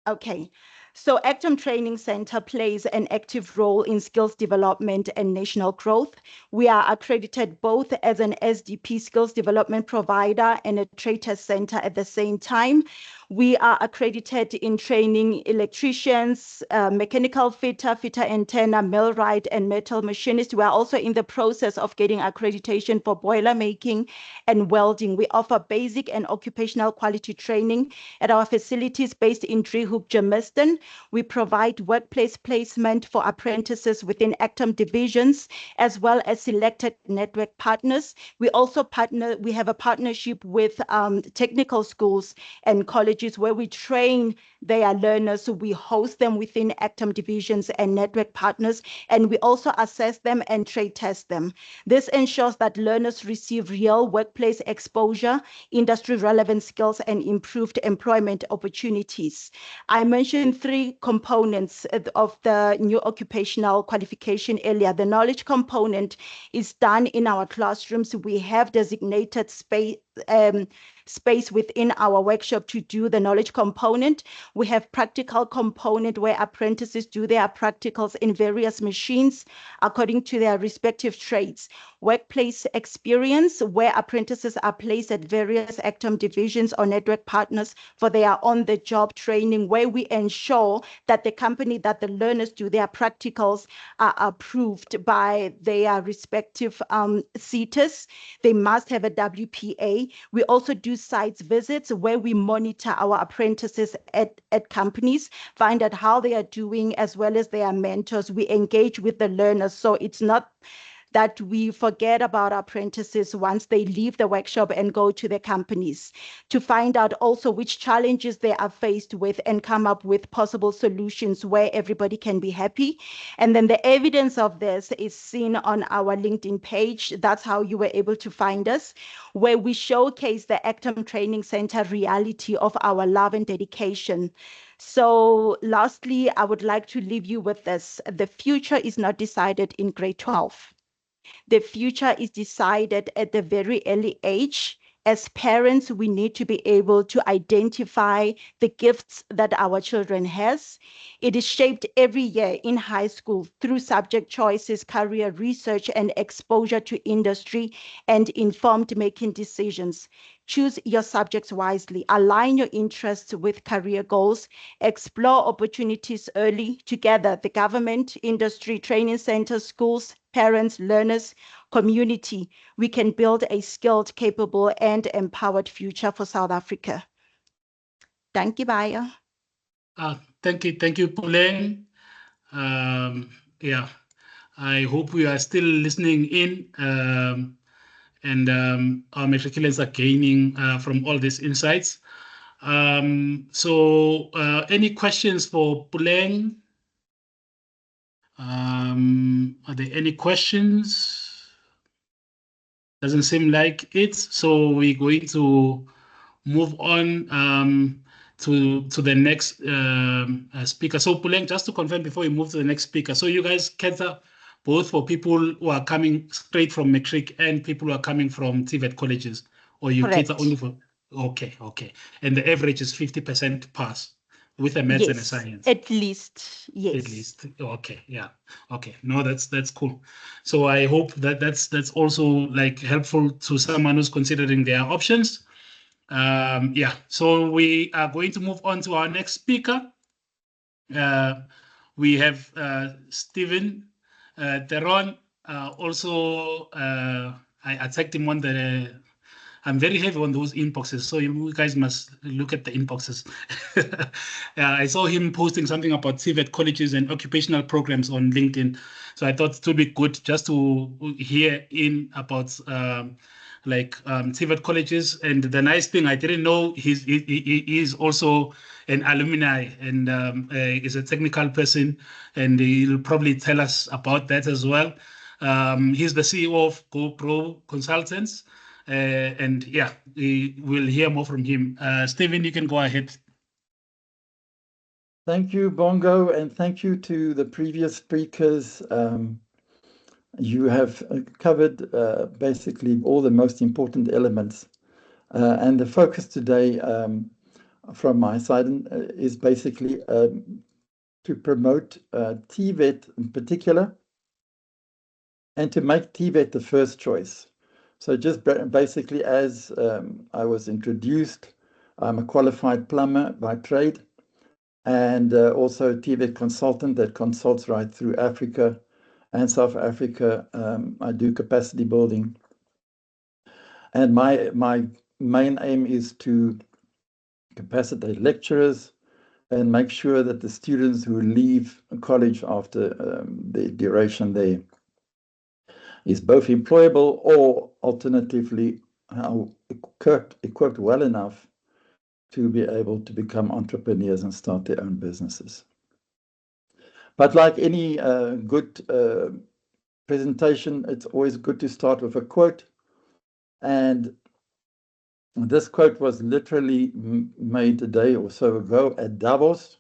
Okay, so Actum Training Centre plays an active role in skills development and national growth. We are accredited both as an SDP skills development provider and a trade test centre at the same time. We are accredited in training electricians, mechanical fitter antenna, millwright, and metal machinist. We are also in the process of getting accreditation for boiler making and welding. We offer basic and occupational quality training at our facilities based in Driehoek, Germiston. We provide workplace placement for apprentices within ACTM divisions, as well as selected network partners. We have a partnership with technical schools and colleges where we train their learners. So we host them within ACTM divisions and network partners, and we also assess them and trade test them. This ensures that learners receive real workplace exposure, industry relevant skills, and improved employment opportunities. I mentioned 3 components of the new occupational qualification earlier. The knowledge component is done in our classrooms. We have designated space within our workshop to do the knowledge component. We have practical component where apprentices do their practicals in various machines according to their respective trades. Workplace experience, where apprentices are placed at various ACTM divisions or network partners for their on-the-job training, where we ensure that the company that the learners do their practicals are approved by their respective CETAs. They must have a WPA. We also do sites visits where we monitor our apprentices at companies, find out how they are doing, as well as their mentors. We engage with the learners. So it's not that we forget about our apprentices once they leave the workshop and go to their companies, to find out also which challenges they are faced with and come up with possible solutions where everybody can be happy. And then the evidence of this is seen on our LinkedIn page. That's how you were able to find us, where we showcase the ACTM Training Center reality of our love and dedication. So lastly, I would like to leave you with this. The future is not decided in grade 12. The future is decided at the very early age. As parents, we need to be able to identify the gifts that our children has. It is shaped every year in high school through subject choices, career research, and exposure to industry and informed making decisions. Choose your subjects wisely, align your interests with career goals, explore opportunities early. Together, the government, industry, training centers, schools, parents, learners, community, we can build a skilled, capable, and empowered future for South Africa. Thank you, Baya.
Thank you, Puleng. Yeah, I hope we are still listening in, and our matriculants are gaining from all these insights. So any questions for Puleng? Are there any questions? Doesn't seem like it. So we're going to move on to the next speaker. So Puleng, just to confirm before we move to the next speaker. So you guys cater both for people who are coming straight from matric and people who are coming from TVET colleges, or you
Correct.
cater only for? Okay. And the average is 50% pass with a maths and a science.
At least, yes.
At least, okay, yeah, okay. No, that's cool. So I hope that that's also like helpful to someone who's considering their options. Yeah. So we are going to move on to our next speaker. We have Stephen Theron. Also, I tagged him on the. I'm very heavy on those inboxes, so you guys must look at the inboxes. I saw him posting something about TVET colleges and occupational programs on LinkedIn, so I thought it would be good just to hear in about TVET colleges. And the nice thing, I didn't know he is also an alumni and is a technical person, and he'll probably tell us about that as well. He's the CEO of GoPro Consultants. And yeah, we will hear more from him. Stephen, you can go ahead.
Thank you, Bongo, and thank you to the previous speakers. You have covered basically all the most important elements. And the focus today from my side is basically to promote TVET in particular, and to make TVET the first choice. So just basically, as I was introduced, I'm a qualified plumber by trade, and also a TVET consultant that consults right through Africa and South Africa. I do capacity building. And my main aim is to capacitate lecturers and make sure that the students who leave college after the duration there is both employable or alternatively equipped well enough to be able to become entrepreneurs and start their own businesses. But like any good presentation, it's always good to start with a quote. And this quote was literally made a day or so ago at Davos.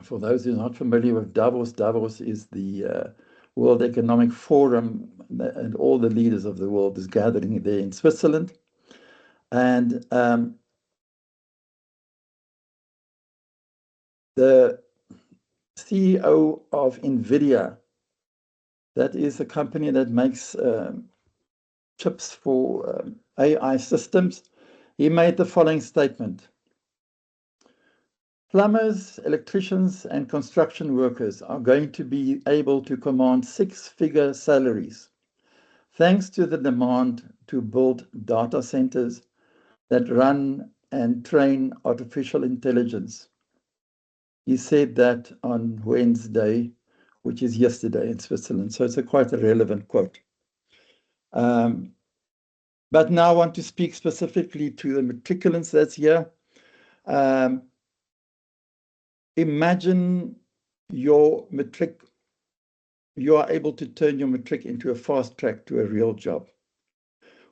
For those who are not familiar with Davos, Davos is the World Economic Forum, and all the leaders of the world is gathering there in Switzerland. And the CEO of NVIDIA, that is a company that makes chips for AI systems, he made the following statement. Plumbers, electricians, and construction workers are going to be able to command six-figure salaries thanks to the demand to build data centers that run and train artificial intelligence. He said that on Wednesday, which is yesterday in Switzerland. So it's quite a relevant quote. But now I want to speak specifically to the matriculants that's here. Imagine your matric, you are able to turn your matric into a fast track to a real job,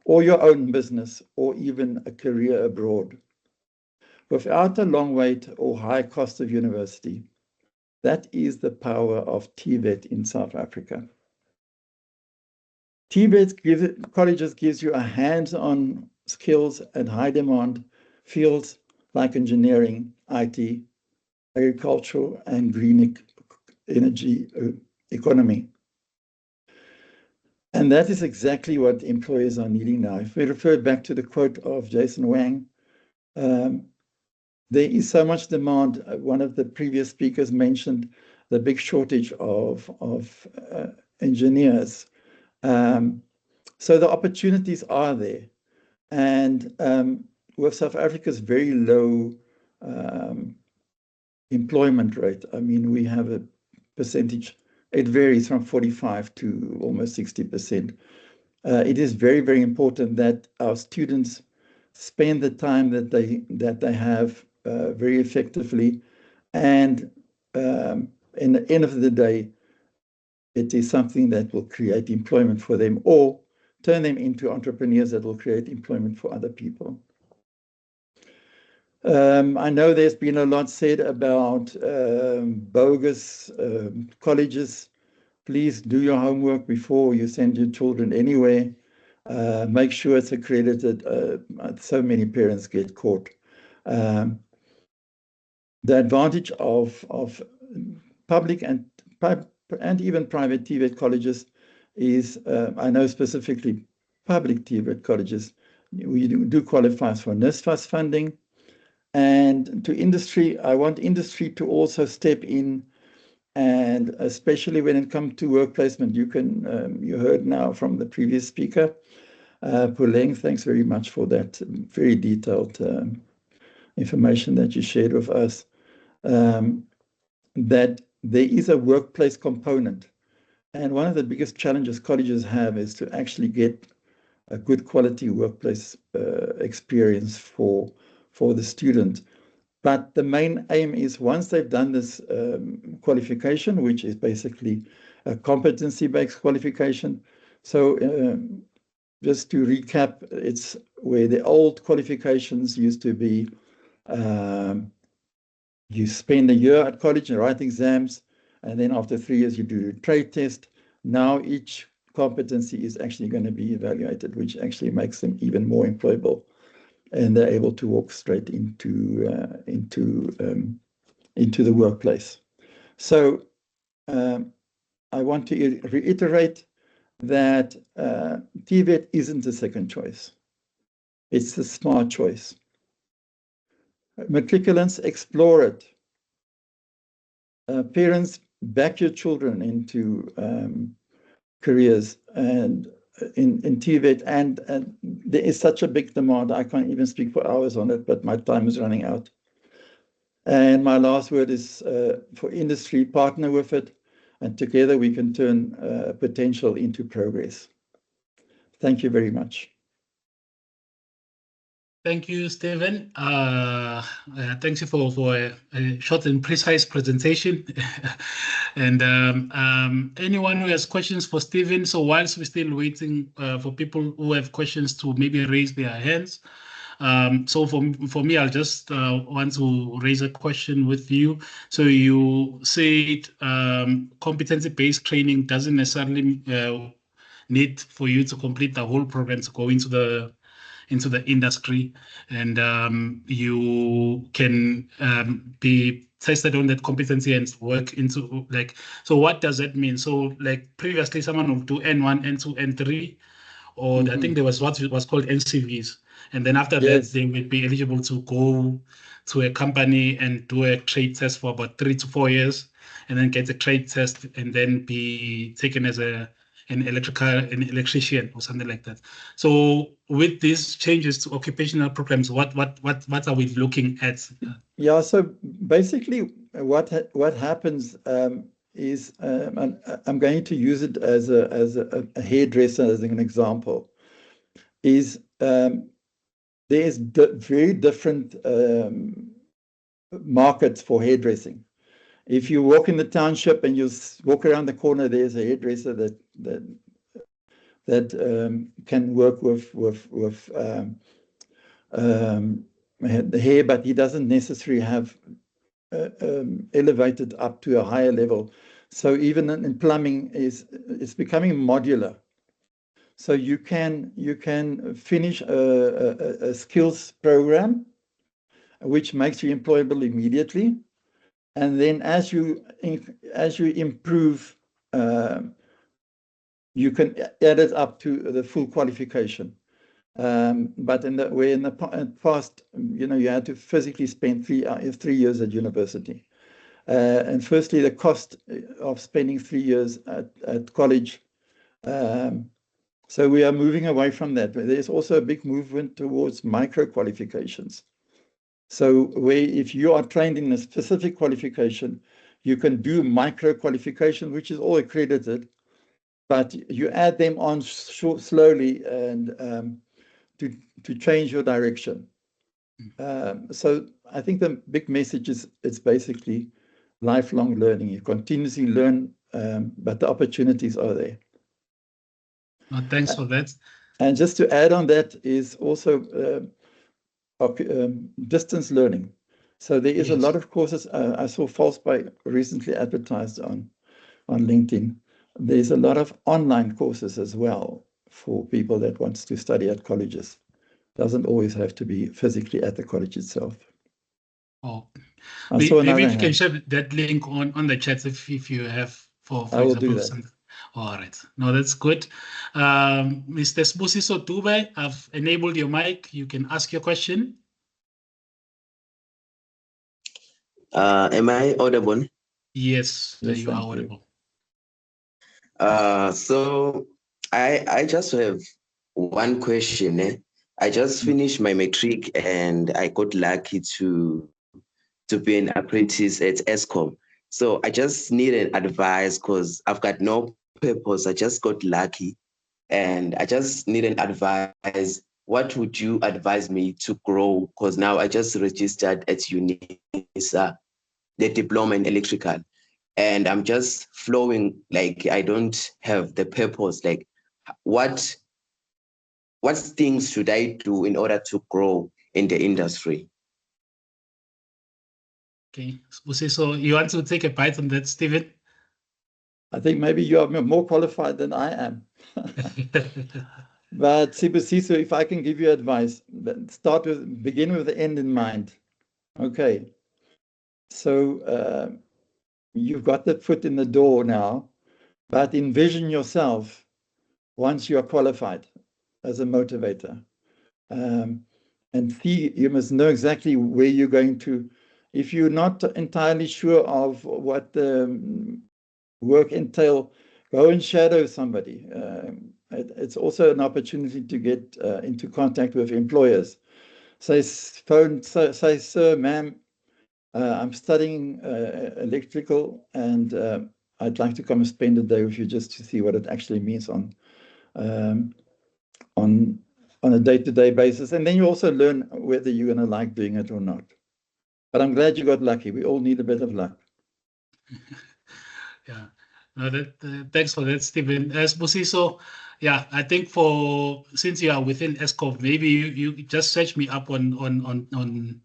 or your own business, or even a career abroad, without a long wait or high cost of university. That is the power of TVET in South Africa. TVET colleges gives you a hands-on skills and high-demand fields like engineering, IT, agricultural, and green energy economy. And that is exactly what employers are needing now. If we refer back to the quote of Jason Wang, there is so much demand. One of the previous speakers mentioned the big shortage of engineers. So the opportunities are there. And with South Africa's very low employment rate, I mean, we have a percentage, it varies from 45 to almost 60%. It is very, very important that our students spend the time that they have very effectively. And in the end of the day, it is something that will create employment for them or turn them into entrepreneurs that will create employment for other people. I know there's been a lot said about bogus colleges. Please do your homework before you send your children anywhere. Make sure it's accredited. So many parents get caught. The advantage of public and even private TVET colleges is, I know specifically public TVET colleges, we do qualify for NSFAS funding. And to industry, I want industry to also step in, and especially when it comes to work placement. You can, you heard now from the previous speaker, Puleng, thanks very much for that very detailed information that you shared with us, that there is a workplace component. And one of the biggest challenges colleges have is to actually get a good quality workplace experience for the student. But the main aim is once they've done this qualification, which is basically a competency-based qualification. So just to recap, it's where the old qualifications used to be, you spend a year at college and write exams, and then after 3 years you do a trade test. Now each competency is actually going to be evaluated, which actually makes them even more employable, and they're able to walk straight into the workplace. So I want to reiterate that TVET isn't a second choice. It's the smart choice. Matriculants, explore it. Parents, back your children into careers and in TVET, and there is such a big demand. I can't even speak for hours on it, but my time is running out. And my last word is for industry, partner with it, and together we can turn potential into progress. Thank you very much.
Thank you, Stephen. Thank you for a short and precise presentation. And anyone who has questions for Stephen, so whilst we're still waiting for people who have questions to maybe raise their hands. So for me, I'll just want to raise a question with you. So you said competency-based training doesn't necessarily need for you to complete the whole program to go into the industry, and you can be tested on that competency and work into like, so what does that mean? So like previously someone would do N1, N2, N3, or I think there was what was called NCVs. And then after that, they would be eligible to go to a company and do a trade test for about 3 to 4 years, and then get a trade test and then be taken as an electrician or something like that. So with these changes to occupational programs, what are we looking at?
Yeah, so basically what happens is, I'm going to use it as a hairdresser as an example, is there's very different markets for hairdressing. If you walk in the township and you walk around the corner, there's a hairdresser that can work with the hair, but he doesn't necessarily have elevated up to a higher level. So even in plumbing, it's becoming modular. So you can finish a skills program, which makes you employable immediately, and then as you improve, you can add it up to the full qualification. But in the past, you had to physically spend 3 years at university. And firstly, the cost of spending 3 years at college. So we are moving away from that. But there's also a big movement towards micro qualifications. So if you are trained in a specific qualification, you can do micro qualification, which is all accredited, but you add them on slowly and to change your direction. So I think the big message is it's basically lifelong learning. You continuously learn, but the opportunities are there.
Well, thanks for that.
And just to add on that is also distance learning. So there is a lot of courses. I saw FalseBuy recently advertised on LinkedIn. There's a lot of online courses as well for people that wants to study at colleges. Doesn't always have to be physically at the college itself.
Oh, maybe if you can share that link on the chat if you have for
I will
example.
Do that.
All right. No, that's good. Mr. Sbusiso Dube, I've enabled your mic. You can ask your question.
Am I audible?
Yes, you are audible.
So I just have one question. I just finished my matric and I got lucky to be an apprentice at ESCOM. So I just need an advice because I've got no purpose. I just got lucky and I just need an advice. What would you advise me to grow? Because now I just registered at UNISA, the diploma in electrical, and I'm just flowing, like I don't have the purpose. Like what things should I do in order to grow in the industry?
Okay, so you want to take a bite on that, Stephen?
I think maybe you are more qualified than I am. But Sibusiso, if I can give you advice, begin with the end in mind. Okay. So you've got the foot in the door now, but envision yourself once you are qualified as a motivator. And you must know exactly where you're going to. If you're not entirely sure of what the work entail, go and shadow somebody. It's also an opportunity to get into contact with employers. Say, sir, ma'am, I'm studying electrical, and I'd like to come and spend a day with you just to see what it actually means on a day-to-day basis. And then you also learn whether you're going to like doing it or not. But I'm glad you got lucky. We all need a bit of luck.
Yeah. No, thanks for that, Stephen. So, yeah, I think since you are within ESCOM, maybe you just search me up on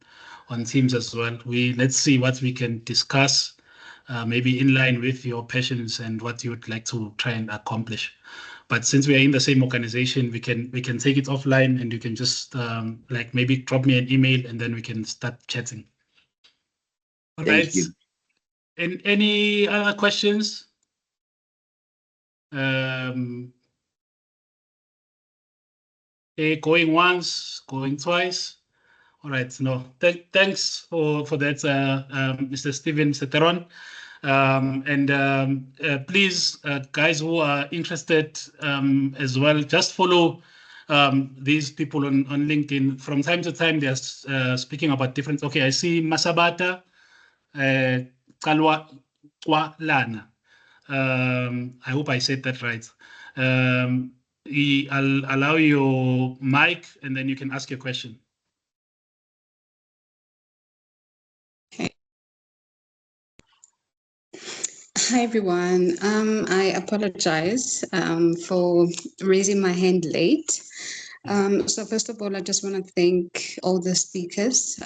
Teams as well. Let's see what we can discuss, maybe in line with your passions and what you would like to try and accomplish. But since we are in the same organization, we can take it offline, and you can just like maybe drop me an email, and then we can start chatting. All right.
Thank you.
And any other questions? Going once, going twice. All right. No, thanks for that, Mr. Stephen Seteron. Please, guys who are interested as well, just follow these people on LinkedIn. From time to time, they're speaking about different. Okay, I see Masabata Kalwalana. I hope I said that right. I'll allow your mic, and then you can ask your question.
Hi, everyone. I apologize for raising my hand late. So first of all, I just want to thank all the speakers.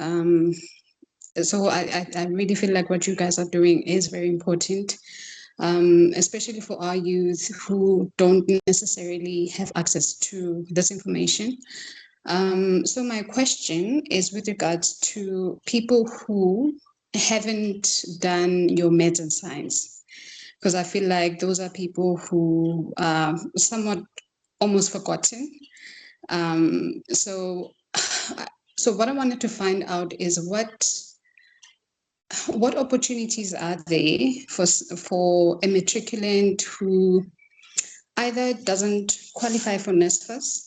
So I really feel like what you guys are doing is very important, especially for our youth who don't necessarily have access to this information. So my question is with regards to people who haven't done your maths and science, because I feel like those are people who are somewhat almost forgotten. So what I wanted to find out is what opportunities are there for a matriculant who either doesn't qualify for NSFAS,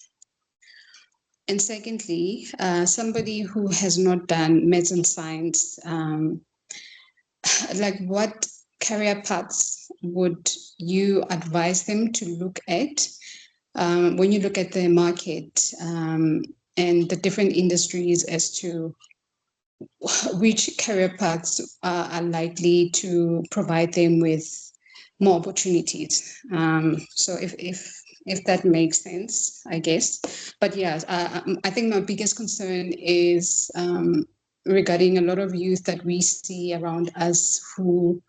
and secondly, somebody who has not done maths and science, like what career paths would you advise them to look at when you look at the market and the different industries as to which career paths are likely to provide them with more opportunities? So if that makes sense, I guess. But yeah, I think my biggest concern is regarding a lot of youth that we see around us who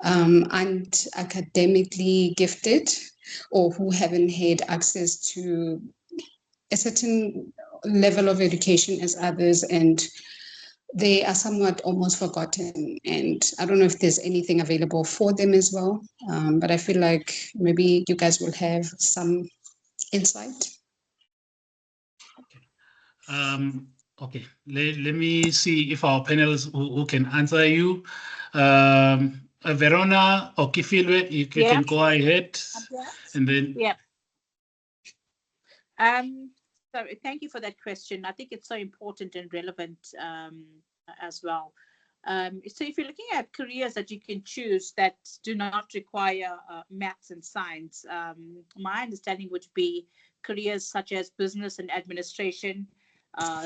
aren't academically gifted or who haven't had access to a certain level of education as others, and they are somewhat almost forgotten. And I don't know if there's anything available for them as well, but I feel like maybe you guys will have some insight.
Okay, let me see if our panelists who can answer you. Verona or Kefilwe, you can go ahead. And then
So thank you for that question. I think it's so important and relevant as well. So if you're looking at careers that you can choose that do not require maths and science, my understanding would be careers such as business and administration.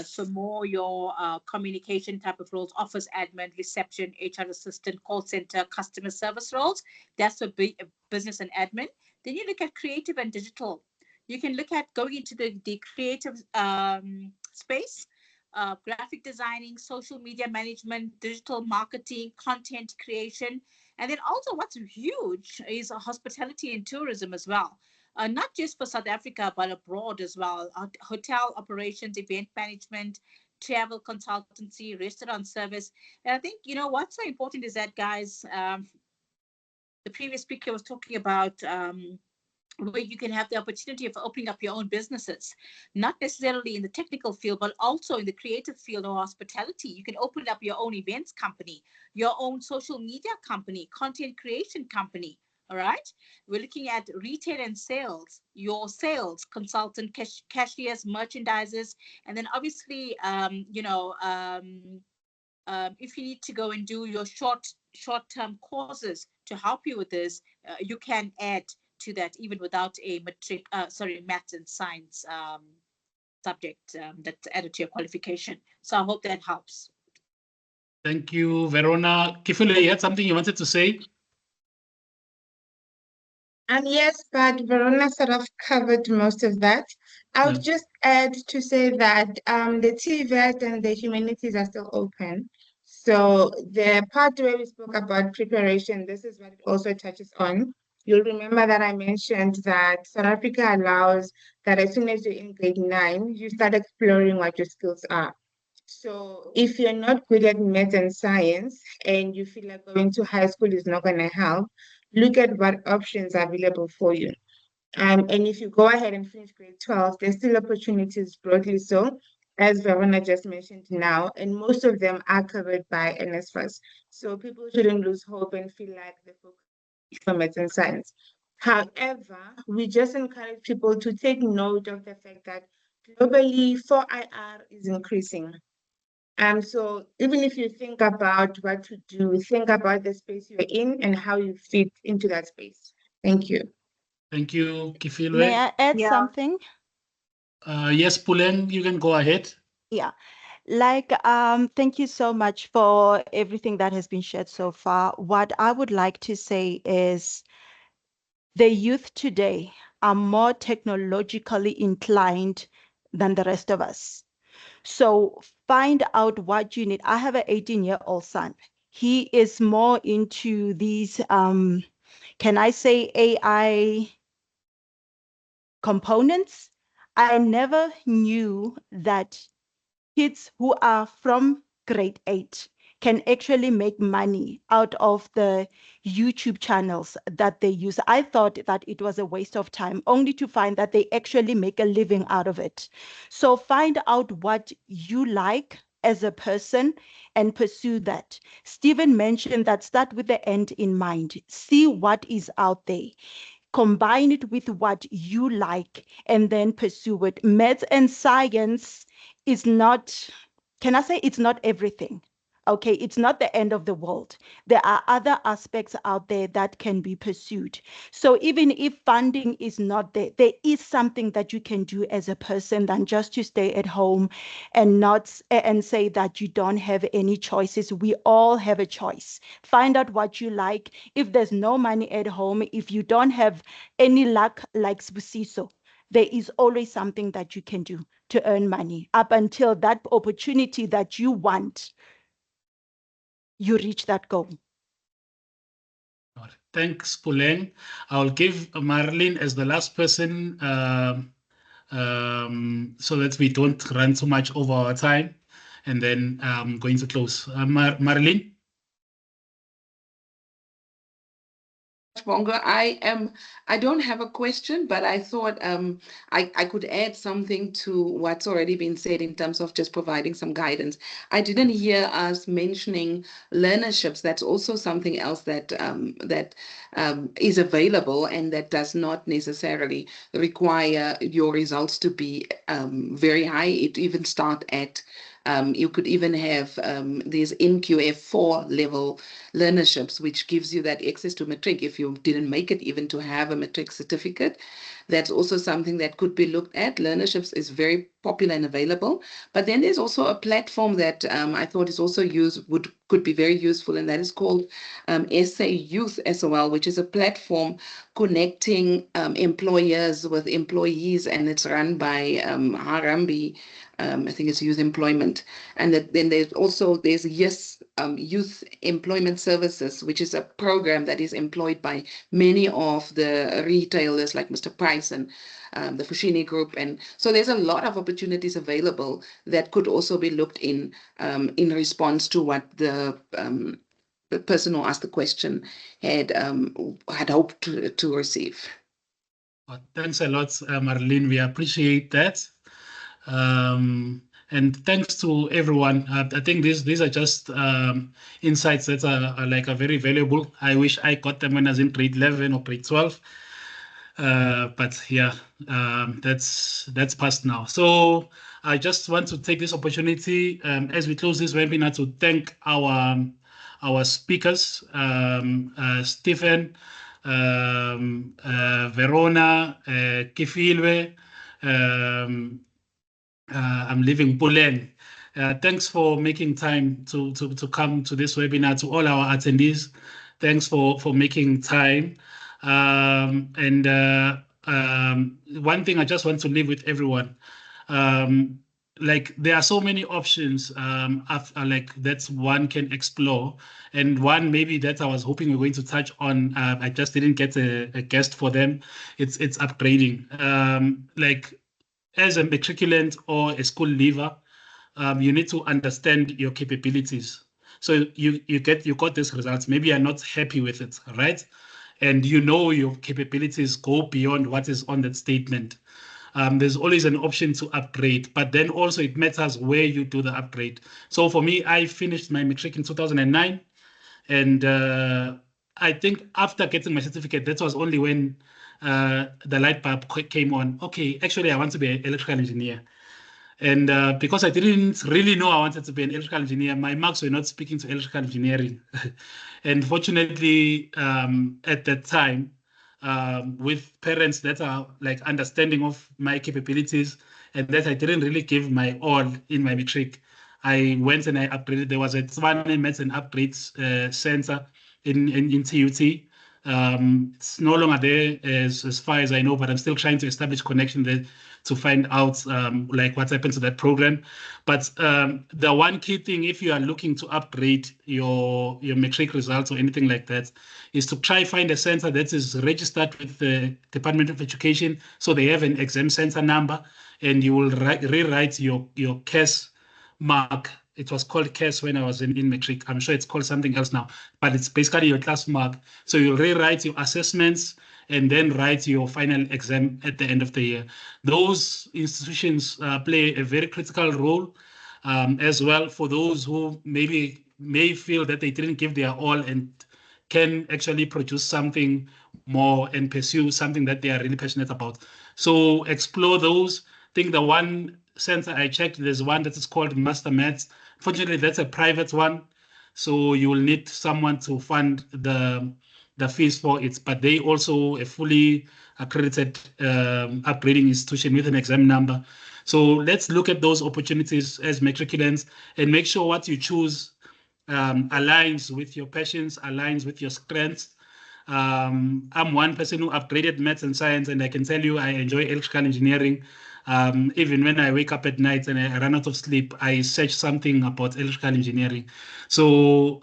So more your communication type of roles, office admin, reception, HR assistant, call center, customer service roles. That's a big business and admin. Then you look at creative and digital. You can look at going into the creative space, graphic designing, social media management, digital marketing, content creation. And then also what's huge is hospitality and tourism as well. Not just for South Africa, but abroad as well. Hotel operations, event management, travel consultancy, restaurant service. And I think, what's so important is that, guys, the previous speaker was talking about where you can have the opportunity of opening up your own businesses, not necessarily in the technical field, but also in the creative field or hospitality. You can open up your own events company, your own social media company, content creation company. All right. We're looking at retail and sales, your sales consultant, cashiers, merchandisers, and then obviously, if you need to go and do your short-term courses to help you with this, you can add to that even without a maths and science subject that's added to your qualification. So I hope that helps.
Thank you, Verona. Kefilwe, you had something you wanted to say?
Yes, but Verona sort of covered most of that. I would just add to say that the TVET and the humanities are still open. So the part where we spoke about preparation, this is what it also touches on. You'll remember that I mentioned that South Africa allows that as soon as you're in grade 9, you start exploring what your skills are. So if you're not good at math and science and you feel like going to high school is not going to help, look at what options are available for you. And if you go ahead and finish grade 12, there's still opportunities broadly so, as Verona just mentioned now, and most of them are covered by NSFAS. So people shouldn't lose hope and feel like they're focused on math and science. However, we just encourage people to take note of the fact that globally 4IR is increasing. So even if you think about what to do, think about the space you're in and how you fit into that space. Thank you.
Thank you, Kefilwe.
May I add something?
Yes, Puleng, you can go ahead.
Yeah. Thank you so much for everything that has been shared so far. What I would like to say is the youth today are more technologically inclined than the rest of us. So find out what you need. I have an 18-year-old son. He is more into these, can I say AI components? I never knew that kids who are from grade 8 can actually make money out of the YouTube channels that they use. I thought that it was a waste of time, only to find that they actually make a living out of it. So find out what you like as a person and pursue that. Stephen mentioned that start with the end in mind. See what is out there. Combine it with what you like and then pursue it. Maths and science is not, can I say it's not everything? Okay, it's not the end of the world. There are other aspects out there that can be pursued. So even if funding is not there, there is something that you can do as a person than just to stay at home and say that you don't have any choices. We all have a choice. Find out what you like. If there's no money at home, if you don't have any luck like Sbusiso, there is always something that you can do to earn money up until that opportunity that you want, you reach that goal.
Thanks, Puleng. I'll give Marlene as the last person so that we don't run too much over our time. And then I'm going to close. Marlene?
Bongo, I don't have a question, but I thought I could add something to what's already been said in terms of just providing some guidance. I didn't hear us mentioning learnerships. That's also something else that is available and that does not necessarily require your results to be very high. It even start at you could even have these NQF4 level learnerships, which gives you that access to matric if you didn't make it even to have a matric certificate. That's also something that could be looked at. Learnerships is very popular and available. But then there's also a platform that I thought is also could be very useful, and that is called SA Youth SOL, which is a platform connecting employers with employees, and it's run by Harambe. I think it's youth employment. And then there's Youth Employment Services, which is a program that is employed by many of the retailers like Mr. Price and the Fushini Group. And so there's a lot of opportunities available that could also be looked in response to what the person who asked the question had hoped to receive.
Thanks a lot, Marlene. We appreciate that. And thanks to everyone. I think these are just insights that are very valuable. I wish I got them when I was in grade 11 or grade 12. But yeah, that's past now. So I just want to take this opportunity as we close this webinar to thank our speakers, Stephen, Verona, Kefilwe, I'm leaving Puleng. Thanks for making time to come to this webinar. To all our attendees, thanks for making time. And one thing I just want to leave with everyone, like there are so many options like that one can explore, and one maybe that I was hoping we're going to touch on, I just didn't get a guest for them. It's upgrading. Like as a matriculant or a school leaver, you need to understand your capabilities. So you got these results. Maybe you're not happy with it, right? And you know your capabilities go beyond what is on that statement. There's always an option to upgrade, but then also it matters where you do the upgrade. So for me, I finished my matric in 2009, and I think after getting my certificate, that was only when the light bulb came on. Okay, actually, I want to be an electrical engineer. And because I didn't really know I wanted to be an electrical engineer, my marks were not speaking to electrical engineering. And fortunately, at that time, with parents that are like understanding of my capabilities and that I didn't really give my all in my matric, I went and I upgraded. There was a Nkwanyana Maths and Upgrades Center in TUT. It's no longer there as far as I know, but I'm still trying to establish connection there to find out like what's happened to that program. But the one key thing, if you are looking to upgrade your matric results or anything like that, is to try find a center that is registered with the Department of Education, so they have an exam center number, and you will rewrite your CAS mark. It was called CAS when I was in matric. I'm sure it's called something else now, but it's basically your class mark. So you rewrite your assessments and then write your final exam at the end of the year. Those institutions play a very critical role as well for those who may feel that they didn't give their all and can actually produce something more and pursue something that they are really passionate about. So explore those. I think the one center I checked, there's one that is called Master Maths. Fortunately, that's a private one, so you will need someone to fund the fees for it. But they also a fully accredited upgrading institution with an exam number. So let's look at those opportunities as matriculants and make sure what you choose aligns with your passions, aligns with your strengths. I'm one person who upgraded maths and science, and I can tell you I enjoy electrical engineering. Even when I wake up at night and I run out of sleep, I search something about electrical engineering. So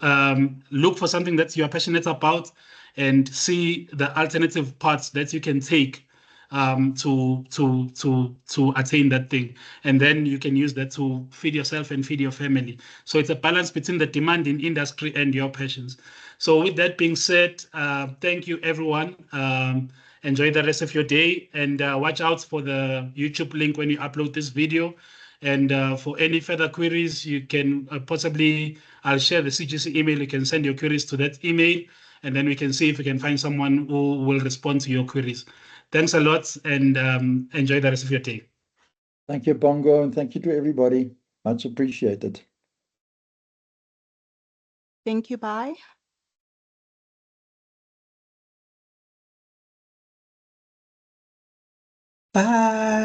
look for something that you are passionate about and see the alternative paths that you can take to attain that thing. And then you can use that to feed yourself and feed your family. So it's a balance between the demand in industry and your passions. So with that being said, thank you, everyone. Enjoy the rest of your day, and watch out for the YouTube link when you upload this video. And for any further queries, you can possibly, I'll share the CGC email. You can send your queries to that email, and then we can see if we can find someone who will respond to your queries. Thanks a lot, and enjoy the rest of your day.
Thank you, Bongo, and thank you to everybody. Much appreciated.
Thank you. Bye.
Bye.